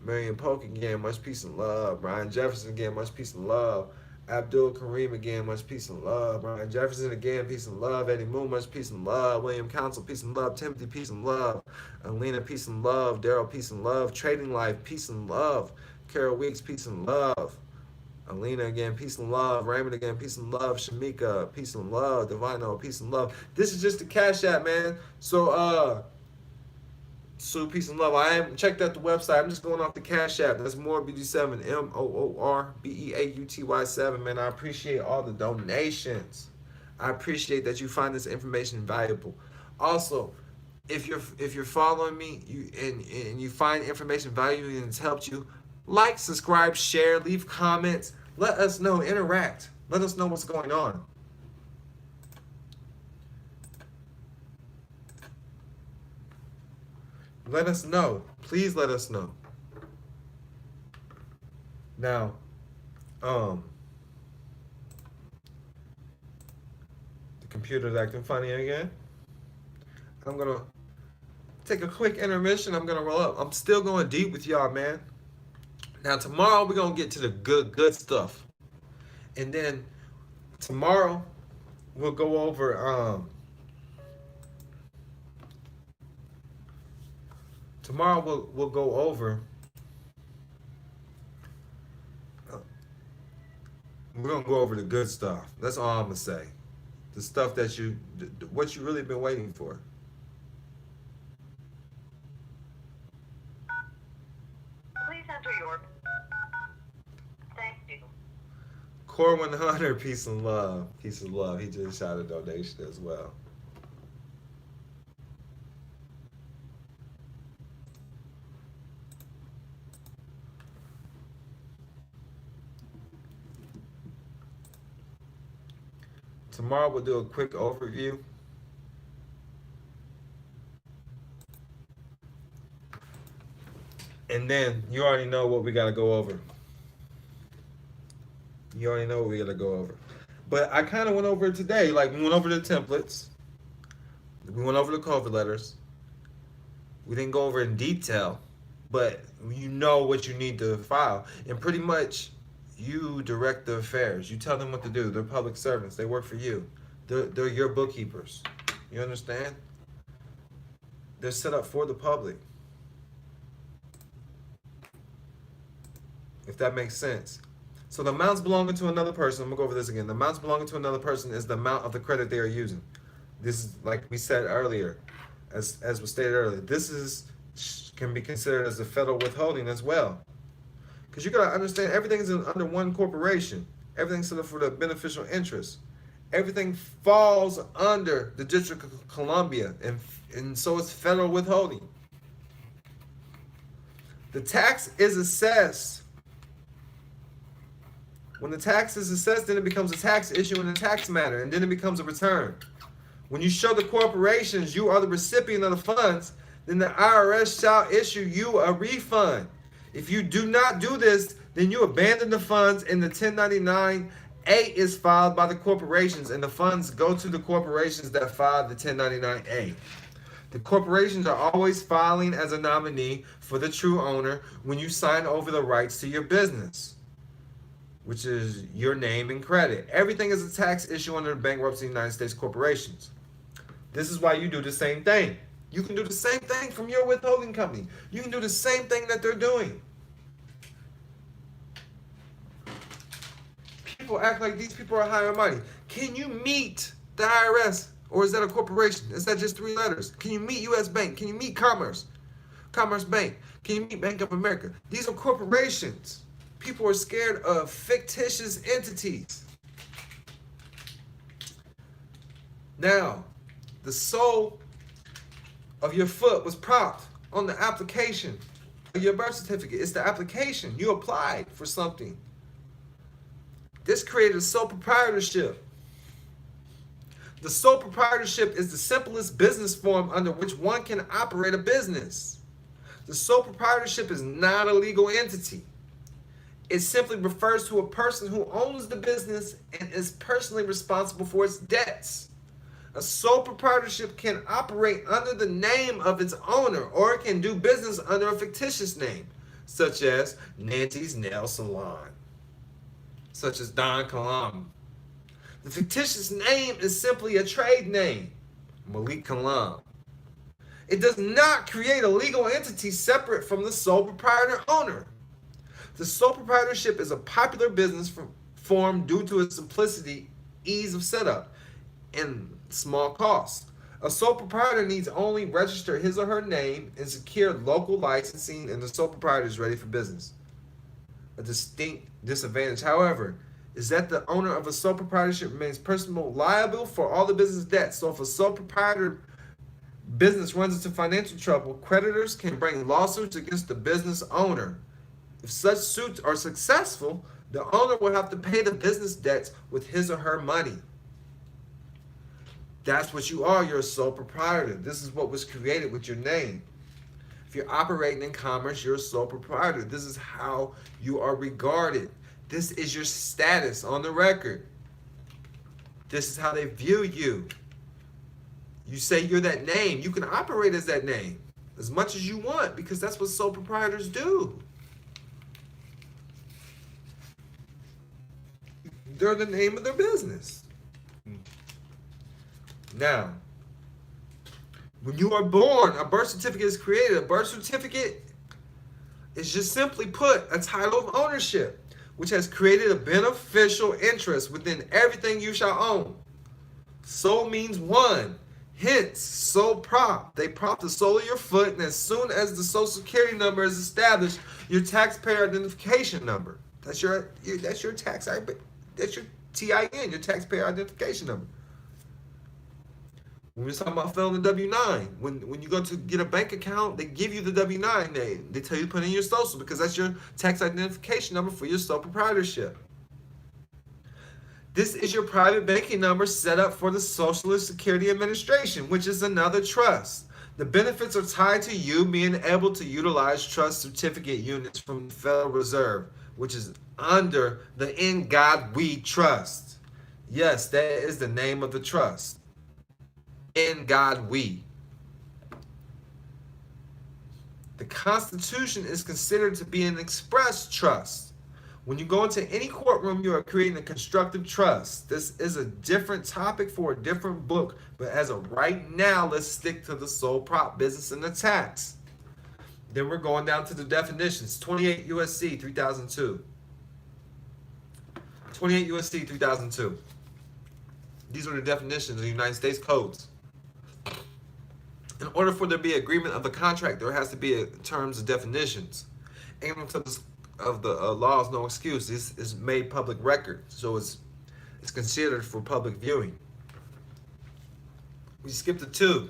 Marion Polk again, much peace and love. Brian Jefferson again, much peace and love. Abdul Kareem again, much peace and love. Brian Jefferson again, peace and love. Eddie Moon, much peace and love. William Council, peace and love. Timothy, peace and love. Alina, peace and love. Daryl, peace and love. Trading Life, peace and love. Carol Weeks, peace and love. Alina again, peace and love. Raymond again, peace and love. Shamika, peace and love. Divino, peace and love. This is just the Cash App, man. So peace and love. I haven't checked out the website. I'm just going off the Cash App. That's MooreBeauty7, MOORBEAUTY7, man. I appreciate all the donations. I appreciate that you find this information valuable. Also, if you're following me and you find information valuable and it's helped you, like, subscribe, share, leave comments. Let us know. Interact. Let us know what's going on. Let us know. Please let us know. Now, the computer's acting funny again. I'm gonna take a quick intermission. I'm gonna roll up. I'm still going deep with y'all, man. Now tomorrow we're gonna get to the good stuff, and then tomorrow we'll go over Tomorrow we'll go over. We're gonna go over the good stuff. That's all I'm gonna say. The stuff that what you really been waiting for. Please enter your. Thank you. Core 100, peace and love. Peace and love. He just shot a donation as well. Tomorrow we'll do a quick overview. And then you already know what we gotta go over. You already know what we gotta go over. But I kind of went over it today. Like, we went over the templates. We went over the cover letters. We didn't go over it in detail, but you know what you need to file. And pretty much, you direct the affairs. You tell them what to do. They're public servants. They work for you. They're your bookkeepers. You understand? They're set up for the public. If that makes sense. So the amounts belonging to another person, I'm going to go over this again. The amounts belonging to another person is the amount of the credit they are using. This is, like we said earlier, as was stated earlier, this can be considered as a federal withholding as well. Because you got to understand everything's under one corporation. Everything's set up for the beneficial interest. Everything falls under the District of Columbia, and so it's federal withholding. The tax is assessed. When the tax is assessed, then it becomes a tax issue in a tax matter, and then it becomes a return. When you show the corporations you are the recipient of the funds, then the IRS shall issue you a refund. If you do not do this, then you abandon the funds, and the 1099-A is filed by the corporations, and the funds go to the corporations that filed the 1099-A. The corporations are always filing as a nominee for the true owner when you sign over the rights to your business, which is your name and credit. Everything is a tax issue under the bankruptcy of the United States corporations. This is why you do the same thing. You can do the same thing from your withholding company. You can do the same thing that they're doing. People act like these people are high and mighty. Can you meet the IRS? Or is that a corporation? Is that just 3 letters? Can you meet U.S. Bank? Can you meet Commerce Bank? Can you meet Bank of America? These are corporations. People are scared of fictitious entities. Now, the sole of your foot was propped on the application of your birth certificate. It's the application. You applied for something. This created a sole proprietorship. The sole proprietorship is the simplest business form under which one can operate a business. The sole proprietorship is not a legal entity. It simply refers to a person who owns the business and is personally responsible for its debts. A sole proprietorship can operate under the name of its owner, or it can do business under a fictitious name, such as Nancy's Nail Salon, such as Don Kilam. The fictitious name is simply a trade name, Malik Kilam. It does not create a legal entity separate from the sole proprietor owner. The sole proprietorship is a popular business form due to its simplicity, ease of setup, and small cost. A sole proprietor needs only register his or her name and secure local licensing, and the sole proprietor is ready for business. A distinct disadvantage, however, is that the owner of a sole proprietorship remains personally liable for all the business debts. So if a sole proprietor business runs into financial trouble, creditors can bring lawsuits against the business owner. If such suits are successful, the owner will have to pay the business debts with his or her money. That's what you are. You're a sole proprietor. This is what was created with your name. If you're operating in commerce, you're a sole proprietor. This is how you are regarded. This is your status on the record. This is how they view you. You say you're that name. You can operate as that name as much as you want, because that's what sole proprietors do. They're the name of their business. Now, when you are born, a birth certificate is created. A birth certificate is just simply put a title of ownership, which has created a beneficial interest within everything you shall own. Sole means one. Hence, sole prop. They prop the sole of your foot, and as soon as the Social Security number is established, your taxpayer identification number. That's your tax. That's your TIN, your taxpayer identification number. When we're talking about filling the W-9, when you go to get a bank account, they give you the W-9. They tell you to put in your social, because that's your tax identification number for your sole proprietorship. This is your private banking number set up for the Social Security Administration, which is another trust. The benefits are tied to you being able to utilize trust certificate units from the Federal Reserve, which is under the In God We Trust. Yes, that is the name of the trust. In God We. The Constitution is considered to be an express trust. When you go into any courtroom, you are creating a constructive trust. This is a different topic for a different book, but as of right now, let's stick to the sole prop business and the tax. Then we're going down to the definitions. 28 U.S.C. 3002. 28 U.S.C. 3002. These are the definitions of the United States codes. In order for there to be agreement of the contract, there has to be terms and definitions. And to the of the law is no excuse. This is made public record, so it's considered for public viewing. We skip to 2.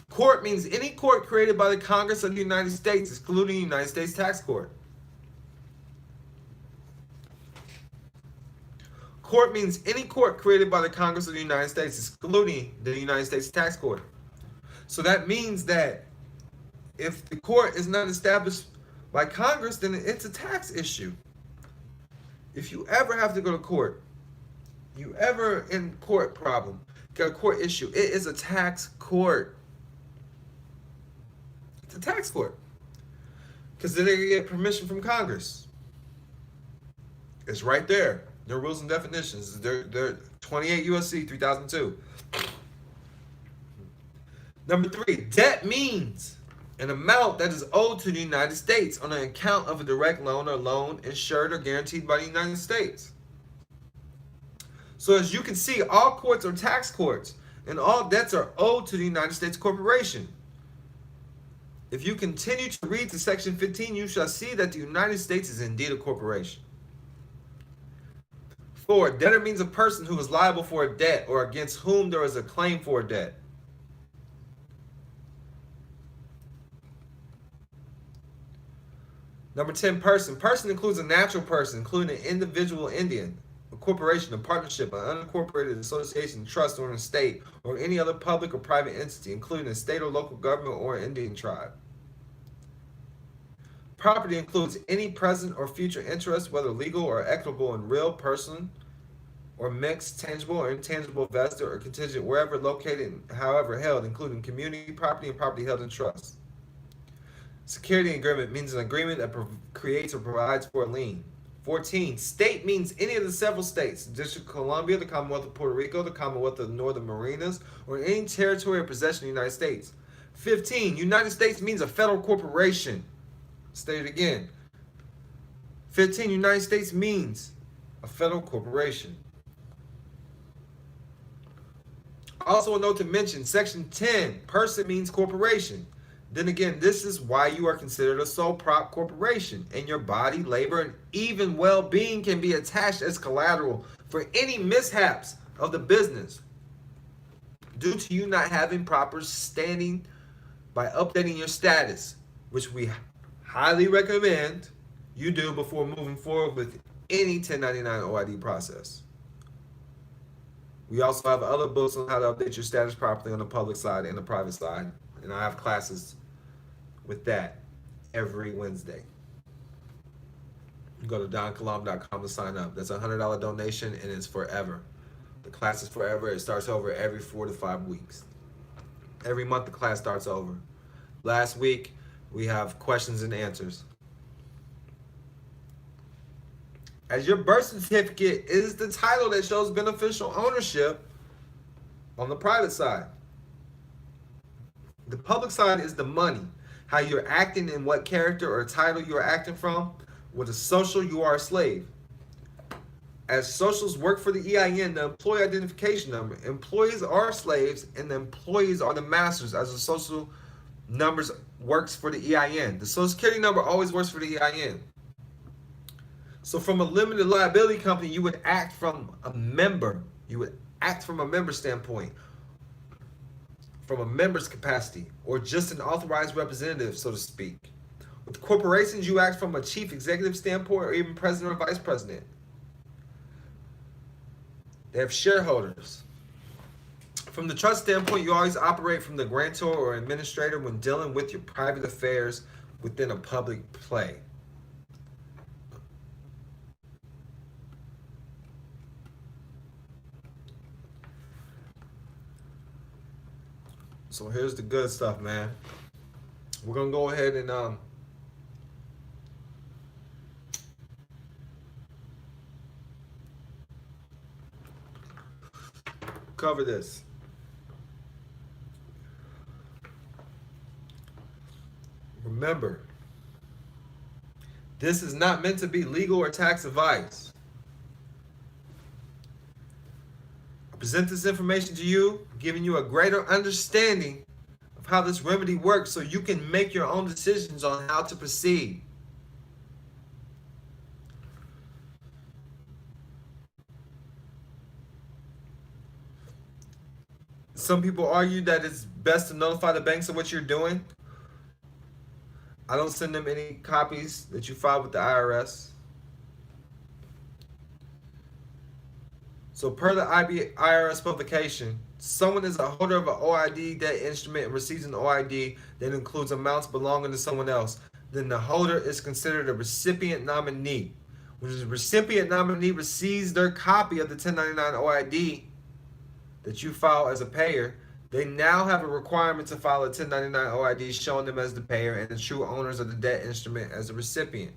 Court means any court created by the Congress of the United States, excluding the United States Tax Court. Court means any court created by the Congress of the United States, excluding the United States Tax Court. So that means that if the court is not established by Congress, then it's a tax issue. If you ever have to go to court, you ever in court problem, got a court issue, it is a tax court. It's a tax court. Because they're going to get permission from Congress. It's right there. Their rules and definitions. They're 28 U.S.C. 3002. Number 3, debt means an amount that is owed to the United States on an account of a direct loan or loan insured or guaranteed by the United States. So as you can see, all courts are tax courts, and all debts are owed to the United States corporation. If you continue to read to section 15, you shall see that the United States is indeed a corporation. 4, debtor means a person who is liable for a debt or against whom there is a claim for a debt. Number 10, person. Person includes a natural person, including an individual Indian, a corporation, a partnership, an unincorporated association, trust, or an estate, or any other public or private entity, including a state or local government or an Indian tribe. Property includes any present or future interest, whether legal or equitable, in real person or mixed, tangible or intangible, vested or contingent, wherever located and however held, including community property and property held in trust. Security agreement means an agreement that creates or provides for a lien. 14, state means any of the several states, the District of Columbia, the Commonwealth of Puerto Rico, the Commonwealth of the Northern Marinas, or any territory or possession of the United States. 15, United States means a federal corporation. State it again. 15, United States means a federal corporation. Also a note to mention, section 10, person means corporation. Then again, this is why you are considered a sole prop corporation, and your body, labor, and even well-being can be attached as collateral for any mishaps of the business due to you not having proper standing by updating your status, which we highly recommend you do before moving forward with any 1099 OID process. We also have other books on how to update your status properly on the public side and the private side, and I have classes with that every Wednesday. You go to donkilam.com to sign up. That's a $100 donation, and it's forever. The class is forever. It starts over every 4 to 5 weeks. Every month the class starts over. Last week we have questions and answers. As your birth certificate is the title that shows beneficial ownership on the private side. The public side is the money, how you're acting and what character or title you're acting from. With a social, you are a slave. As socials work for the EIN, the employee identification number, employees are slaves and the employees are the masters, as the social numbers works for the EIN. The social security number always works for the EIN. So from a limited liability company, you would act from a member. You would act from a member standpoint, from a member's capacity, or just an authorized representative, so to speak. With corporations, you act from a chief executive standpoint or even president or vice president. They have shareholders. From the trust standpoint, you always operate from the grantor or administrator when dealing with your private affairs within a public play. So here's the good stuff, man. We're gonna go ahead and cover this. Remember, this is not meant to be legal or tax advice. I present this information to you, giving you a greater understanding of how this remedy works so you can make your own decisions on how to proceed. Some people argue that it's best to notify the banks of what you're doing. I don't send them any copies that you filed with the IRS. So per the IRS publication, someone is a holder of an OID debt instrument and receives an OID that includes amounts belonging to someone else. Then the holder is considered a recipient nominee. When the recipient nominee receives their copy of the 1099 OID that you file as a payer, they now have a requirement to file a 1099 OID showing them as the payer and the true owners of the debt instrument as the recipient.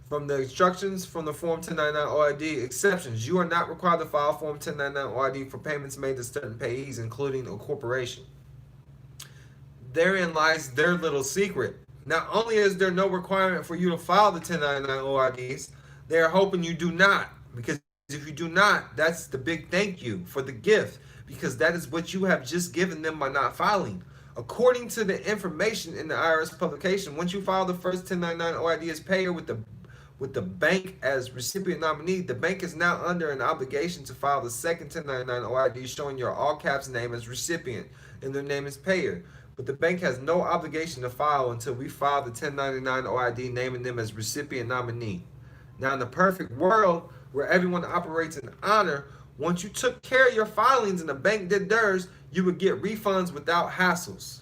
From the instructions from the Form 1099 OID, exceptions. You are not required to file Form 1099 OID for payments made to certain payees, including a corporation. Therein lies their little secret. Not only is there no requirement for you to file the 1099 OIDs, they are hoping you do not. Because if you do not, that's the big thank you for the gift. Because that is what you have just given them by not filing. According to the information in the IRS publication, once you file the first 1099 OID as payer with the bank as recipient nominee, the bank is now under an obligation to file the second 1099 OID showing your all caps name as recipient and their name as payer. But the bank has no obligation to file until we file the 1099 OID naming them as recipient nominee. Now, in the perfect world where everyone operates in honor, once you took care of your filings and the bank did theirs, you would get refunds without hassles.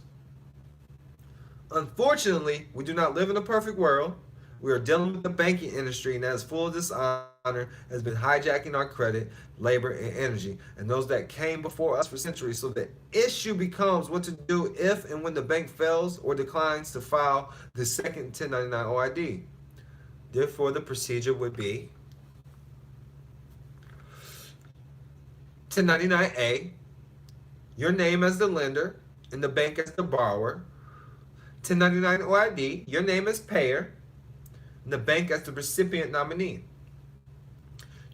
Unfortunately, we do not live in a perfect world. We are dealing with the banking industry, and that is full of dishonor, has been hijacking our credit, labor, and energy, and those that came before us for centuries. So the issue becomes what to do if and when the bank fails or declines to file the second 1099 OID. Therefore, the procedure would be 1099A, your name as the lender and the bank as the borrower. 1099 OID, your name as payer, and the bank as the recipient nominee.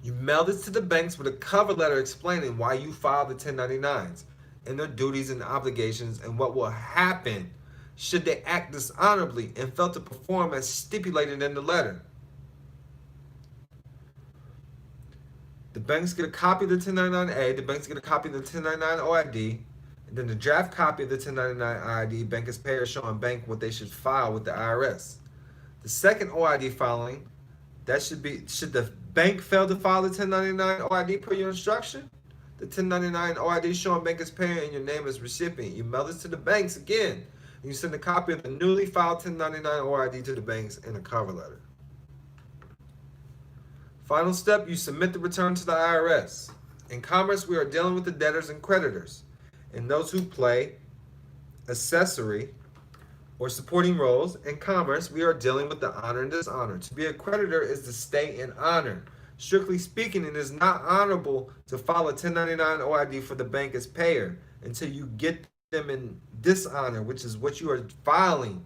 You mail this to the banks with a cover letter explaining why you filed the 1099s and their duties and obligations and what will happen should they act dishonorably and fail to perform as stipulated in the letter. The banks get a copy of the 1099A, the banks get a copy of the 1099 OID, and then the draft copy of the 1099 OID, bank as payer showing bank what they should file with the IRS. The second OID filing, that should the bank fail to file the 1099 OID per your instruction? The 1099 OID showing bank as payer and your name as recipient. You mail this to the banks again, and you send a copy of the newly filed 1099 OID to the banks in a cover letter. Final step, you submit the return to the IRS. In commerce, we are dealing with the debtors and creditors, and those who play accessory or supporting roles. In commerce, we are dealing with the honor and dishonor. To be a creditor is to stay in honor. Strictly speaking, it is not honorable to file a 1099 OID for the bank as payer until you get them in dishonor, which is what you are filing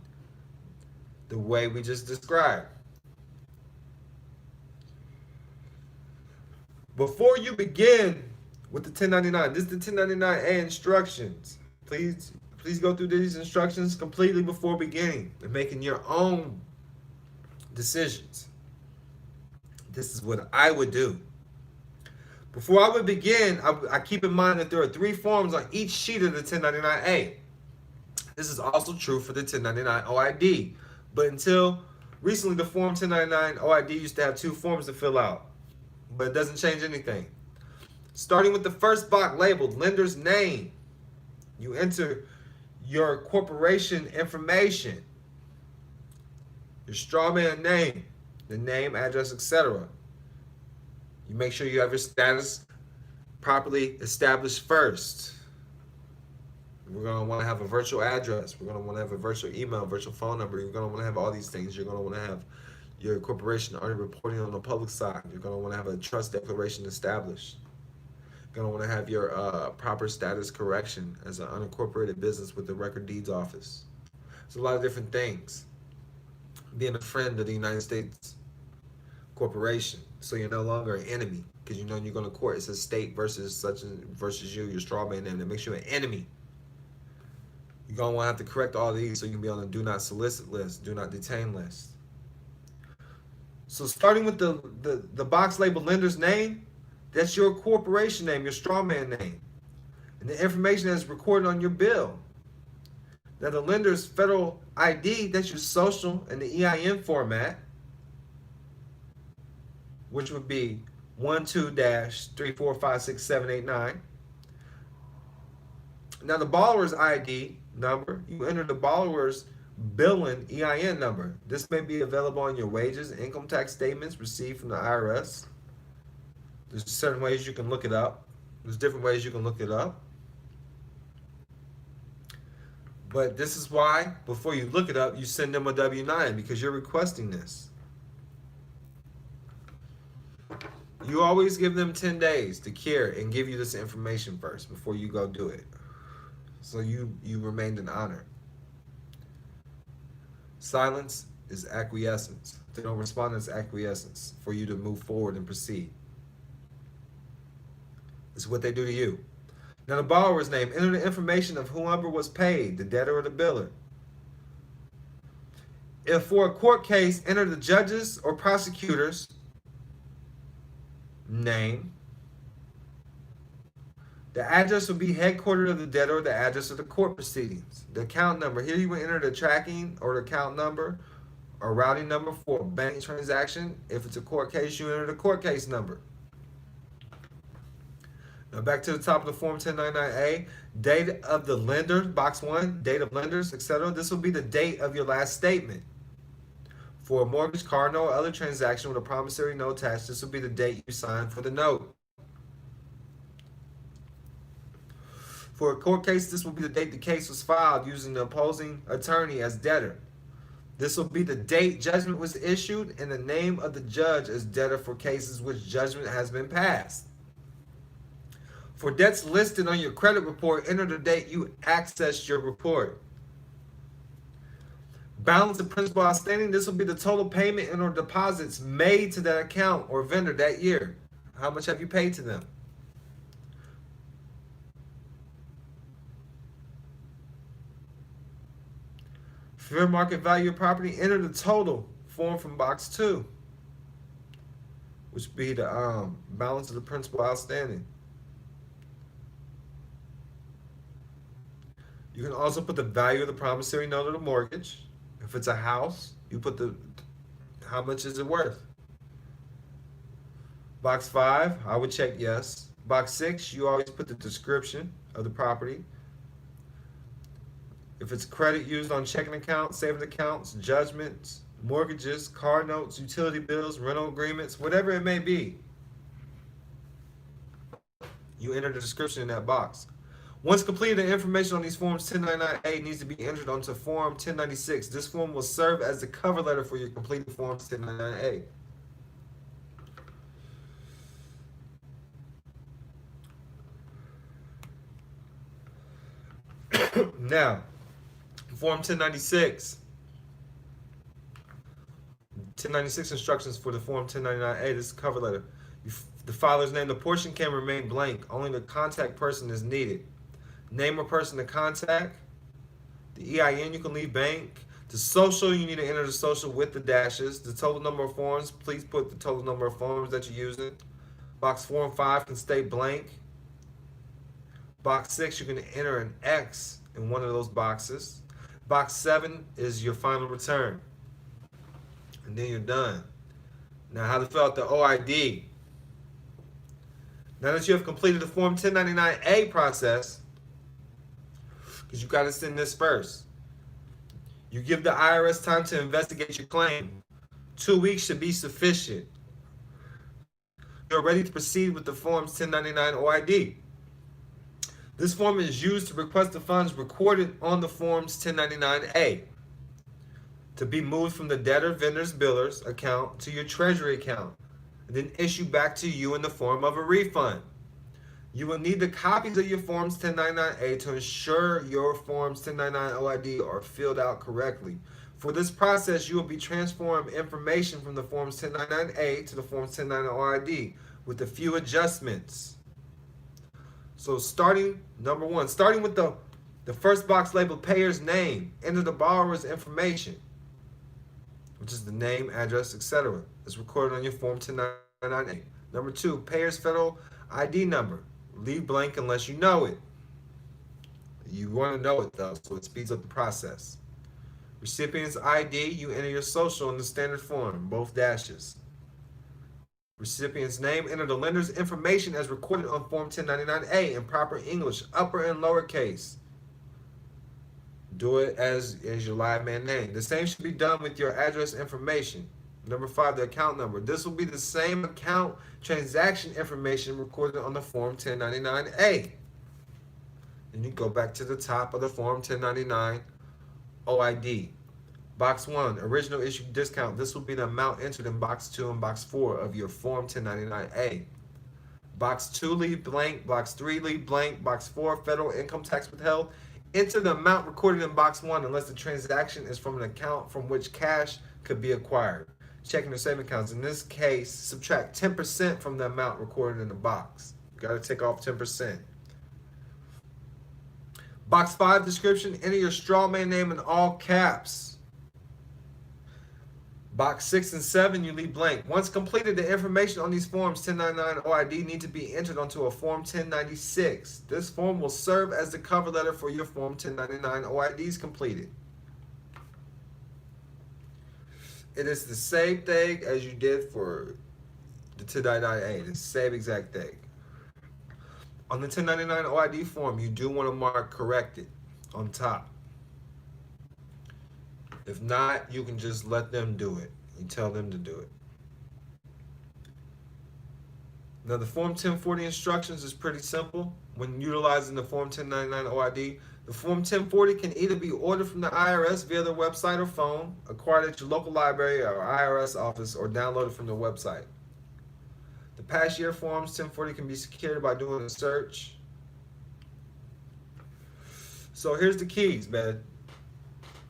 the way we just described. Before you begin with the 1099, this is the 1099A instructions. Please go through these instructions completely before beginning and making your own decisions. This is what I would do. Before I would begin, I keep in mind that there are 3 forms on each sheet of the 1099A. This is also true for the 1099 OID. But until recently, the Form 1099 OID used to have 2 forms to fill out. But it doesn't change anything. Starting with the first box labeled lender's name, you enter your corporation information, your strawman name, the name, address, etc. You make sure you have your status properly established first. We're going to want to have a virtual address. We're going to want to have a virtual email, virtual phone number. You're going to want to have all these things. You're going to want to have your corporation already reporting on the public side. You're going to want to have a trust declaration established. You're going to want to have your proper status correction as an unincorporated business with the Record Deeds Office. There's a lot of different things. Being a friend of the United States corporation, so you're no longer an enemy, because you know you're going to court. It says state versus you, your straw man name. That makes you an enemy. You're going to want to have to correct all these so you can be on the do not solicit list, do not detain list. So starting with the box labeled lender's name, That's your corporation name, your strawman name. And the information that's recorded on your bill. Now the lender's federal ID, that's your social and the EIN format, which would be 12-3456-789. Now the borrower's ID number, you enter the borrower's billing EIN number. This may be available on your wages, income tax statements received from the IRS. There's certain ways you can look it up. There's different ways you can look it up. But this is why, before you look it up, you send them a W-9 because you're requesting this. You always give them 10 days to cure and give you this information first before you go do it. So you remained in honor. Silence is acquiescence. If they don't respond, it's acquiescence for you to move forward and proceed. It's what they do to you. Now the borrower's name, enter the information of whoever was paid, the debtor or the biller. If for a court case, enter the judge's or prosecutor's name. The address will be headquartered of the debtor or the address of the court proceedings. The account number, here you will enter the tracking or the account number or routing number for a bank transaction. If it's a court case, you enter the court case number. Now back to the top of the Form 1099A, date of the lender, box 1, date of lenders, etc. This will be the date of your last statement. For a mortgage, car note, or other transaction with a promissory note attached, this will be the date you signed for the note. For a court case, this will be the date the case was filed using the opposing attorney as debtor. This will be the date judgment was issued and the name of the judge as debtor for cases which judgment has been passed. For debts listed on your credit report, enter the date you accessed your report. Balance of principal outstanding, this will be the total payment and or deposits made to that account or vendor that year. How much have you paid to them? Fair market value of property, enter the total form from box 2, which would be the balance of the principal outstanding. You can also put the value of the promissory note or the mortgage. If it's a house, you put how much is it worth? Box 5, I would check yes. Box 6, you always put the description of the property. If it's credit used on checking accounts, savings accounts, judgments, mortgages, car notes, utility bills, rental agreements, whatever it may be, you enter the description in that box. Once completed, the information on these forms 1099A needs to be entered onto Form 1096. This form will serve as the cover letter for your completed Forms 1099A. Now, Form 1096. 1096 instructions for the Form 1099A. This is the cover letter. The filer's name, the portion can remain blank. Only the contact person is needed. Name or person to contact. The EIN, you can leave blank. The social, you need to enter the social with the dashes. The total number of forms, please put the total number of forms that you're using. Box Form 5 can stay blank. Box 6, you can enter an X in one of those boxes. Box 7 is your final return. And then you're done. Now, how to fill out the OID. Now that you have completed the Form 1099A process, because you got to send this first, you give the IRS time to investigate your claim. 2 weeks should be sufficient. You're ready to proceed with the Form's 1099 OID. This form is used to request the funds recorded on the Form's 1099A to be moved from the debtor vendor's biller's account to your Treasury account and then issued back to you in the form of a refund. You will need the copies of your Forms 1099A to ensure your Forms 1099 OID are filled out correctly. For this process, you will be transforming information from the Forms 1099A to the Forms 1099 OID with a few adjustments. So number one, starting with the first box labeled payer's name, enter the borrower's information, which is the name, address, etc. It's recorded on your Form 1099A. Number 2, payer's federal ID number. Leave blank unless you know it. You want to know it though, so it speeds up the process. Recipient's ID, you enter your social in the standard form, both dashes. Recipient's name, enter the lender's information as recorded on Form 1099A in proper English, upper and lowercase. Do it as your live man name. The same should be done with your address information. Number 5, the account number. This will be the same account transaction information recorded on the Form 1099A. And you go back to the top of the Form 1099 OID. Box 1, original issue discount. This will be the amount entered in Box 2 and Box 4 of your Form 1099A. Box 2, leave blank. Box 3, leave blank. Box 4, federal income tax withheld. Enter the amount recorded in Box 1 unless the transaction is from an account from which cash could be acquired. Checking or saving accounts. In this case, subtract 10% from the amount recorded in the box. You got to take off 10%. Box 5, description. Enter your straw man name in all caps. Box 6 and 7, you leave blank. Once completed, the information on these forms 1099 OID need to be entered onto a Form 1096. This form will serve as the cover letter for your Form 1099 OIDs completed. It is the same thing as you did for the 1099A, the same exact thing. On the 1099 OID form, you do want to mark corrected on top. If not, you can just let them do it. You tell them to do it. Now, the Form 1040 instructions is pretty simple. When utilizing the Form 1099 OID, the Form 1040 can either be ordered from the IRS via their website or phone, acquired at your local library or IRS office, or downloaded from their website. The past year Forms 1040 can be secured by doing a search. So here's the keys, man.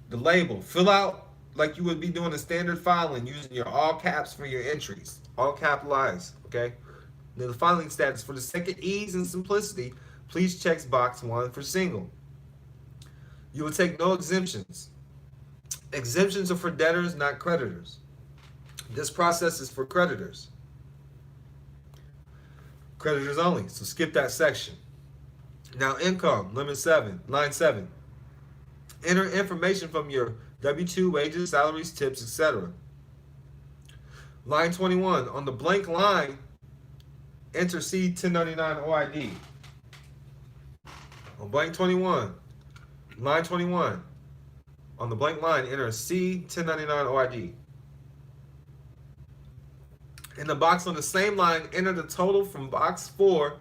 The label. Fill out like you would be doing a standard filing using your all caps for your entries. All capitalized, okay? Now the filing status. For the sake of ease and simplicity, please check box 1 for single. You will take no exemptions. Exemptions are for debtors, not creditors. This process is for creditors. Creditors only, so skip that section. Now income, limit 7, line 7. Enter information from your W-2, wages, salaries, tips, etc. Line 21, on the blank line, enter C-1099 OID. On blank 21, line 21, on the blank line, enter C-1099 OID. In the box on the same line, enter the total from box 4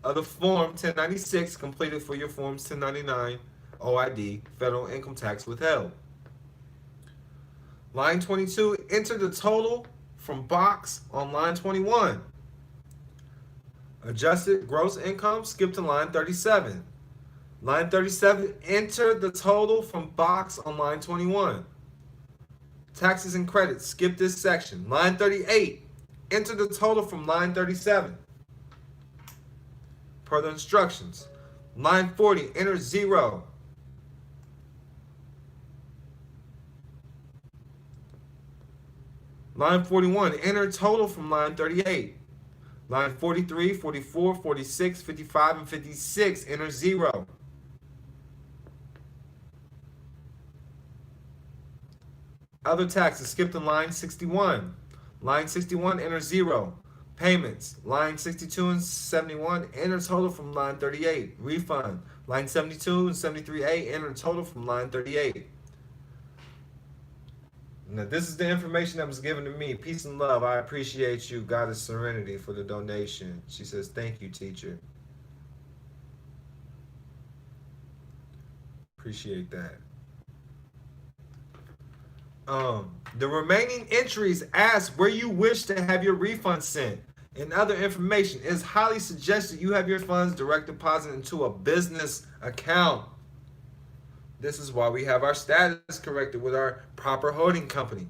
of the Form 1096 completed for your Forms 1099 OID, federal income tax withheld. Line 22, enter the total from box on line 21. Adjusted gross income, skip to line 37. Line 37, enter the total from box on line 21. Taxes and credits, skip this section. Line 38, enter the total from line 37. Per the instructions. Line 40, enter 0. Line 41, enter total from line 38. Line 43, 44, 46, 55, and 56, enter 0. Other taxes, skip to line 61. Line 61, enter 0. Payments, line 62 and 71, enter total from line 38. Refund, line 72 and 73A, enter total from line 38. Now, this is the information that was given to me. Peace and love. I appreciate you, Goddess Serenity, for the donation. She says, thank you, teacher. Appreciate that. The remaining entries ask where you wish to have your refund sent. And other information, it is highly suggested you have your funds direct deposit into a business account. This is why we have our status corrected with our proper holding company.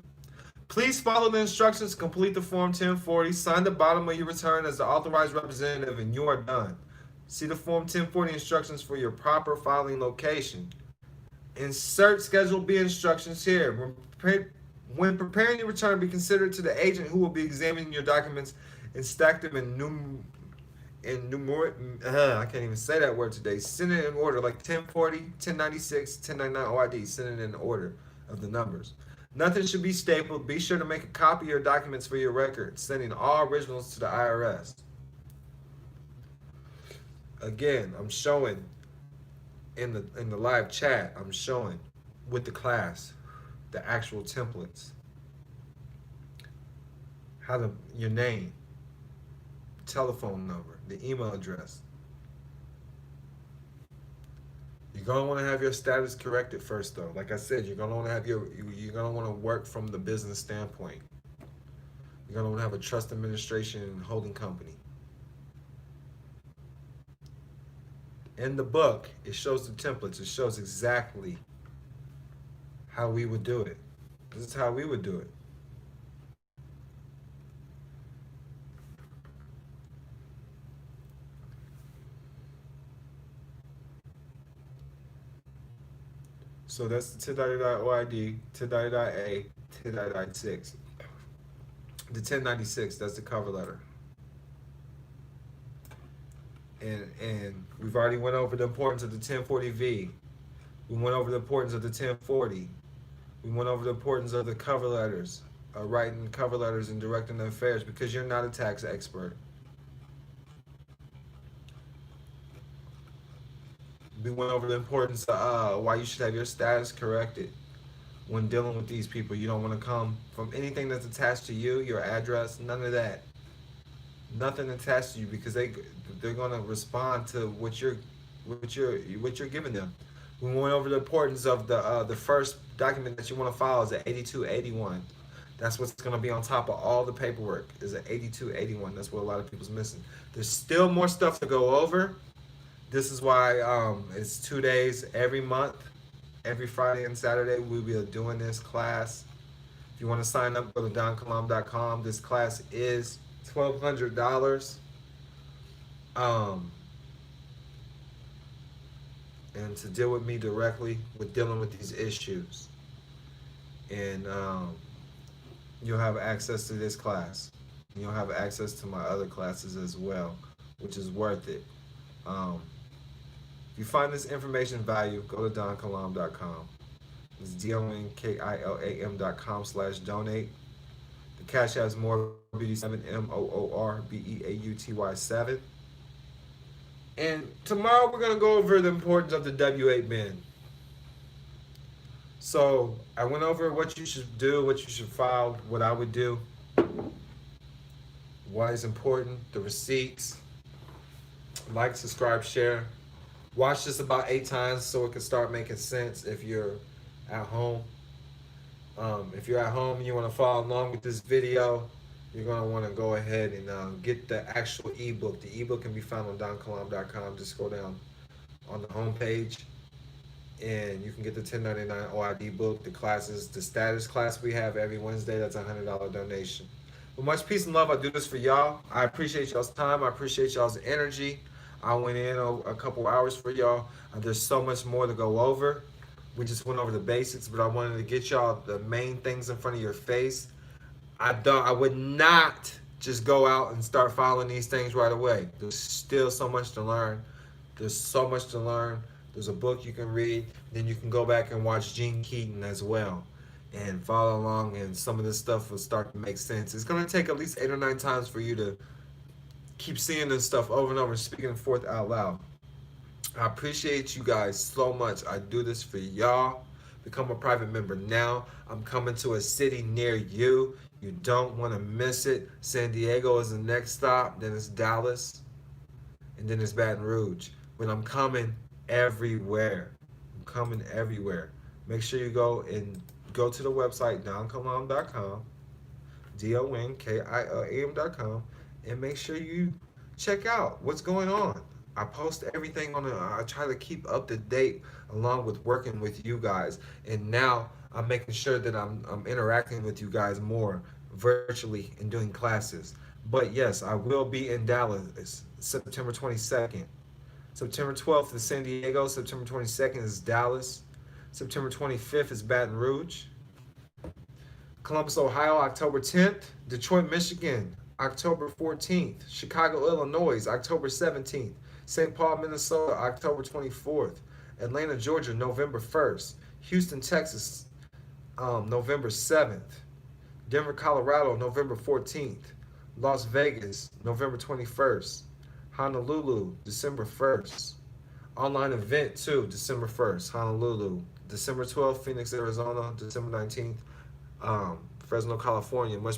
Please follow the instructions, complete the Form 1040, sign the bottom of your return as the authorized representative, and you are done. See the Form 1040 instructions for your proper filing location. Insert Schedule B instructions here. When preparing your return, be considerate to the agent who will be examining your documents and stack them I can't even say that word today. Send it in order, like 1040, 1096, 1099 OID. Send it in order of the numbers. Nothing should be stapled. Be sure to make a copy of your documents for your record, sending all originals to the IRS. Again, I'm showing in the live chat, I'm showing with the class the actual templates. Your name, telephone number, the email address. You're gonna want to have your status corrected first, though. Like I said, you're gonna want to have you're gonna want to work from the business standpoint. You're gonna want to have a trust administration and holding company. In the book, it shows the templates. It shows exactly how we would do it. This is how we would do it. So that's the 1099 OID, 1099A, 1096. The 1096, that's the cover letter. And we've already went over the importance of the 1040V. We went over the importance of the 1040. We went over the importance of the cover letters, writing cover letters and directing the affairs, because you're not a tax expert. We went over the importance of why you should have your status corrected when dealing with these people. You don't want to come from anything that's attached to you, your address, none of that. Nothing attached to you, because they're gonna respond to what you're giving them. We went over the importance of the first document that you want to file is an 8281. That's what's gonna be on top of all the paperwork, is an 8281. That's what a lot of people's missing. There's still more stuff to go over. This is why it's 2 days every month. Every Friday and Saturday we'll be doing this class. If you want to sign up, go to donkilam.com. This class is $1,200. And to deal with me directly with dealing with these issues. And you'll have access to this class. And you'll have access to my other classes as well, which is worth it. If you find this information value, go to donkilam.com. It's donkilam.com/donate. The Cash has Moorbeauty7, MOORBEAUTY7. And tomorrow we're gonna go over the importance of the W8 bin. So I went over what you should do, what you should file, what I would do, why it's important, the receipts. Like, subscribe, share. Watch this about 8 times so it can start making sense if you're at home. If you're at home and you want to follow along with this video, you're going to want to go ahead and get the actual ebook. The ebook can be found on donkilam.com. Just go down on the home page and you can get the 1099 OID book, the classes, the status class we have every Wednesday. That's a $100 donation. With much peace and love, I do this for y'all. I appreciate y'all's time. I appreciate y'all's energy. I went in a couple hours for y'all. There's so much more to go over. We just went over the basics, but I wanted to get y'all the main things in front of your face. I would not just go out and start following these things right away. There's still so much to learn. There's so much to learn. There's a book you can read. Then you can go back and watch Gene Keaton as well and follow along, and some of this stuff will start to make sense. It's going to take at least 8 or 9 times for you to keep seeing this stuff over and over and speaking it forth out loud. I appreciate you guys so much. I do this for y'all. Become a private member now. I'm coming to a city near you. You don't want to miss it. San Diego is the next stop. Then it's Dallas. And then it's Baton Rouge. But I'm coming everywhere. I'm coming everywhere. Make sure you go to the website, donkilam.com, donkilam.com, and make sure you check out what's going on. I post everything I try to keep up to date along with working with you guys. And now I'm making sure that I'm interacting with you guys more virtually and doing classes. But yes, I will be in Dallas September 22nd. September 12th is San Diego. September 22nd is Dallas. September 25th is Baton Rouge. Columbus, Ohio, October 10th. Detroit, Michigan, October 14th. Chicago, Illinois, October 17th. St. Paul, Minnesota, October 24th. Atlanta, Georgia, November 1st. Houston, Texas, November 7th. Denver, Colorado, November 14th. Las Vegas, November 21st. Honolulu, December 1st. Online event too, December 1st, Honolulu. December 12th, Phoenix, Arizona. December 19th, Fresno, California. Much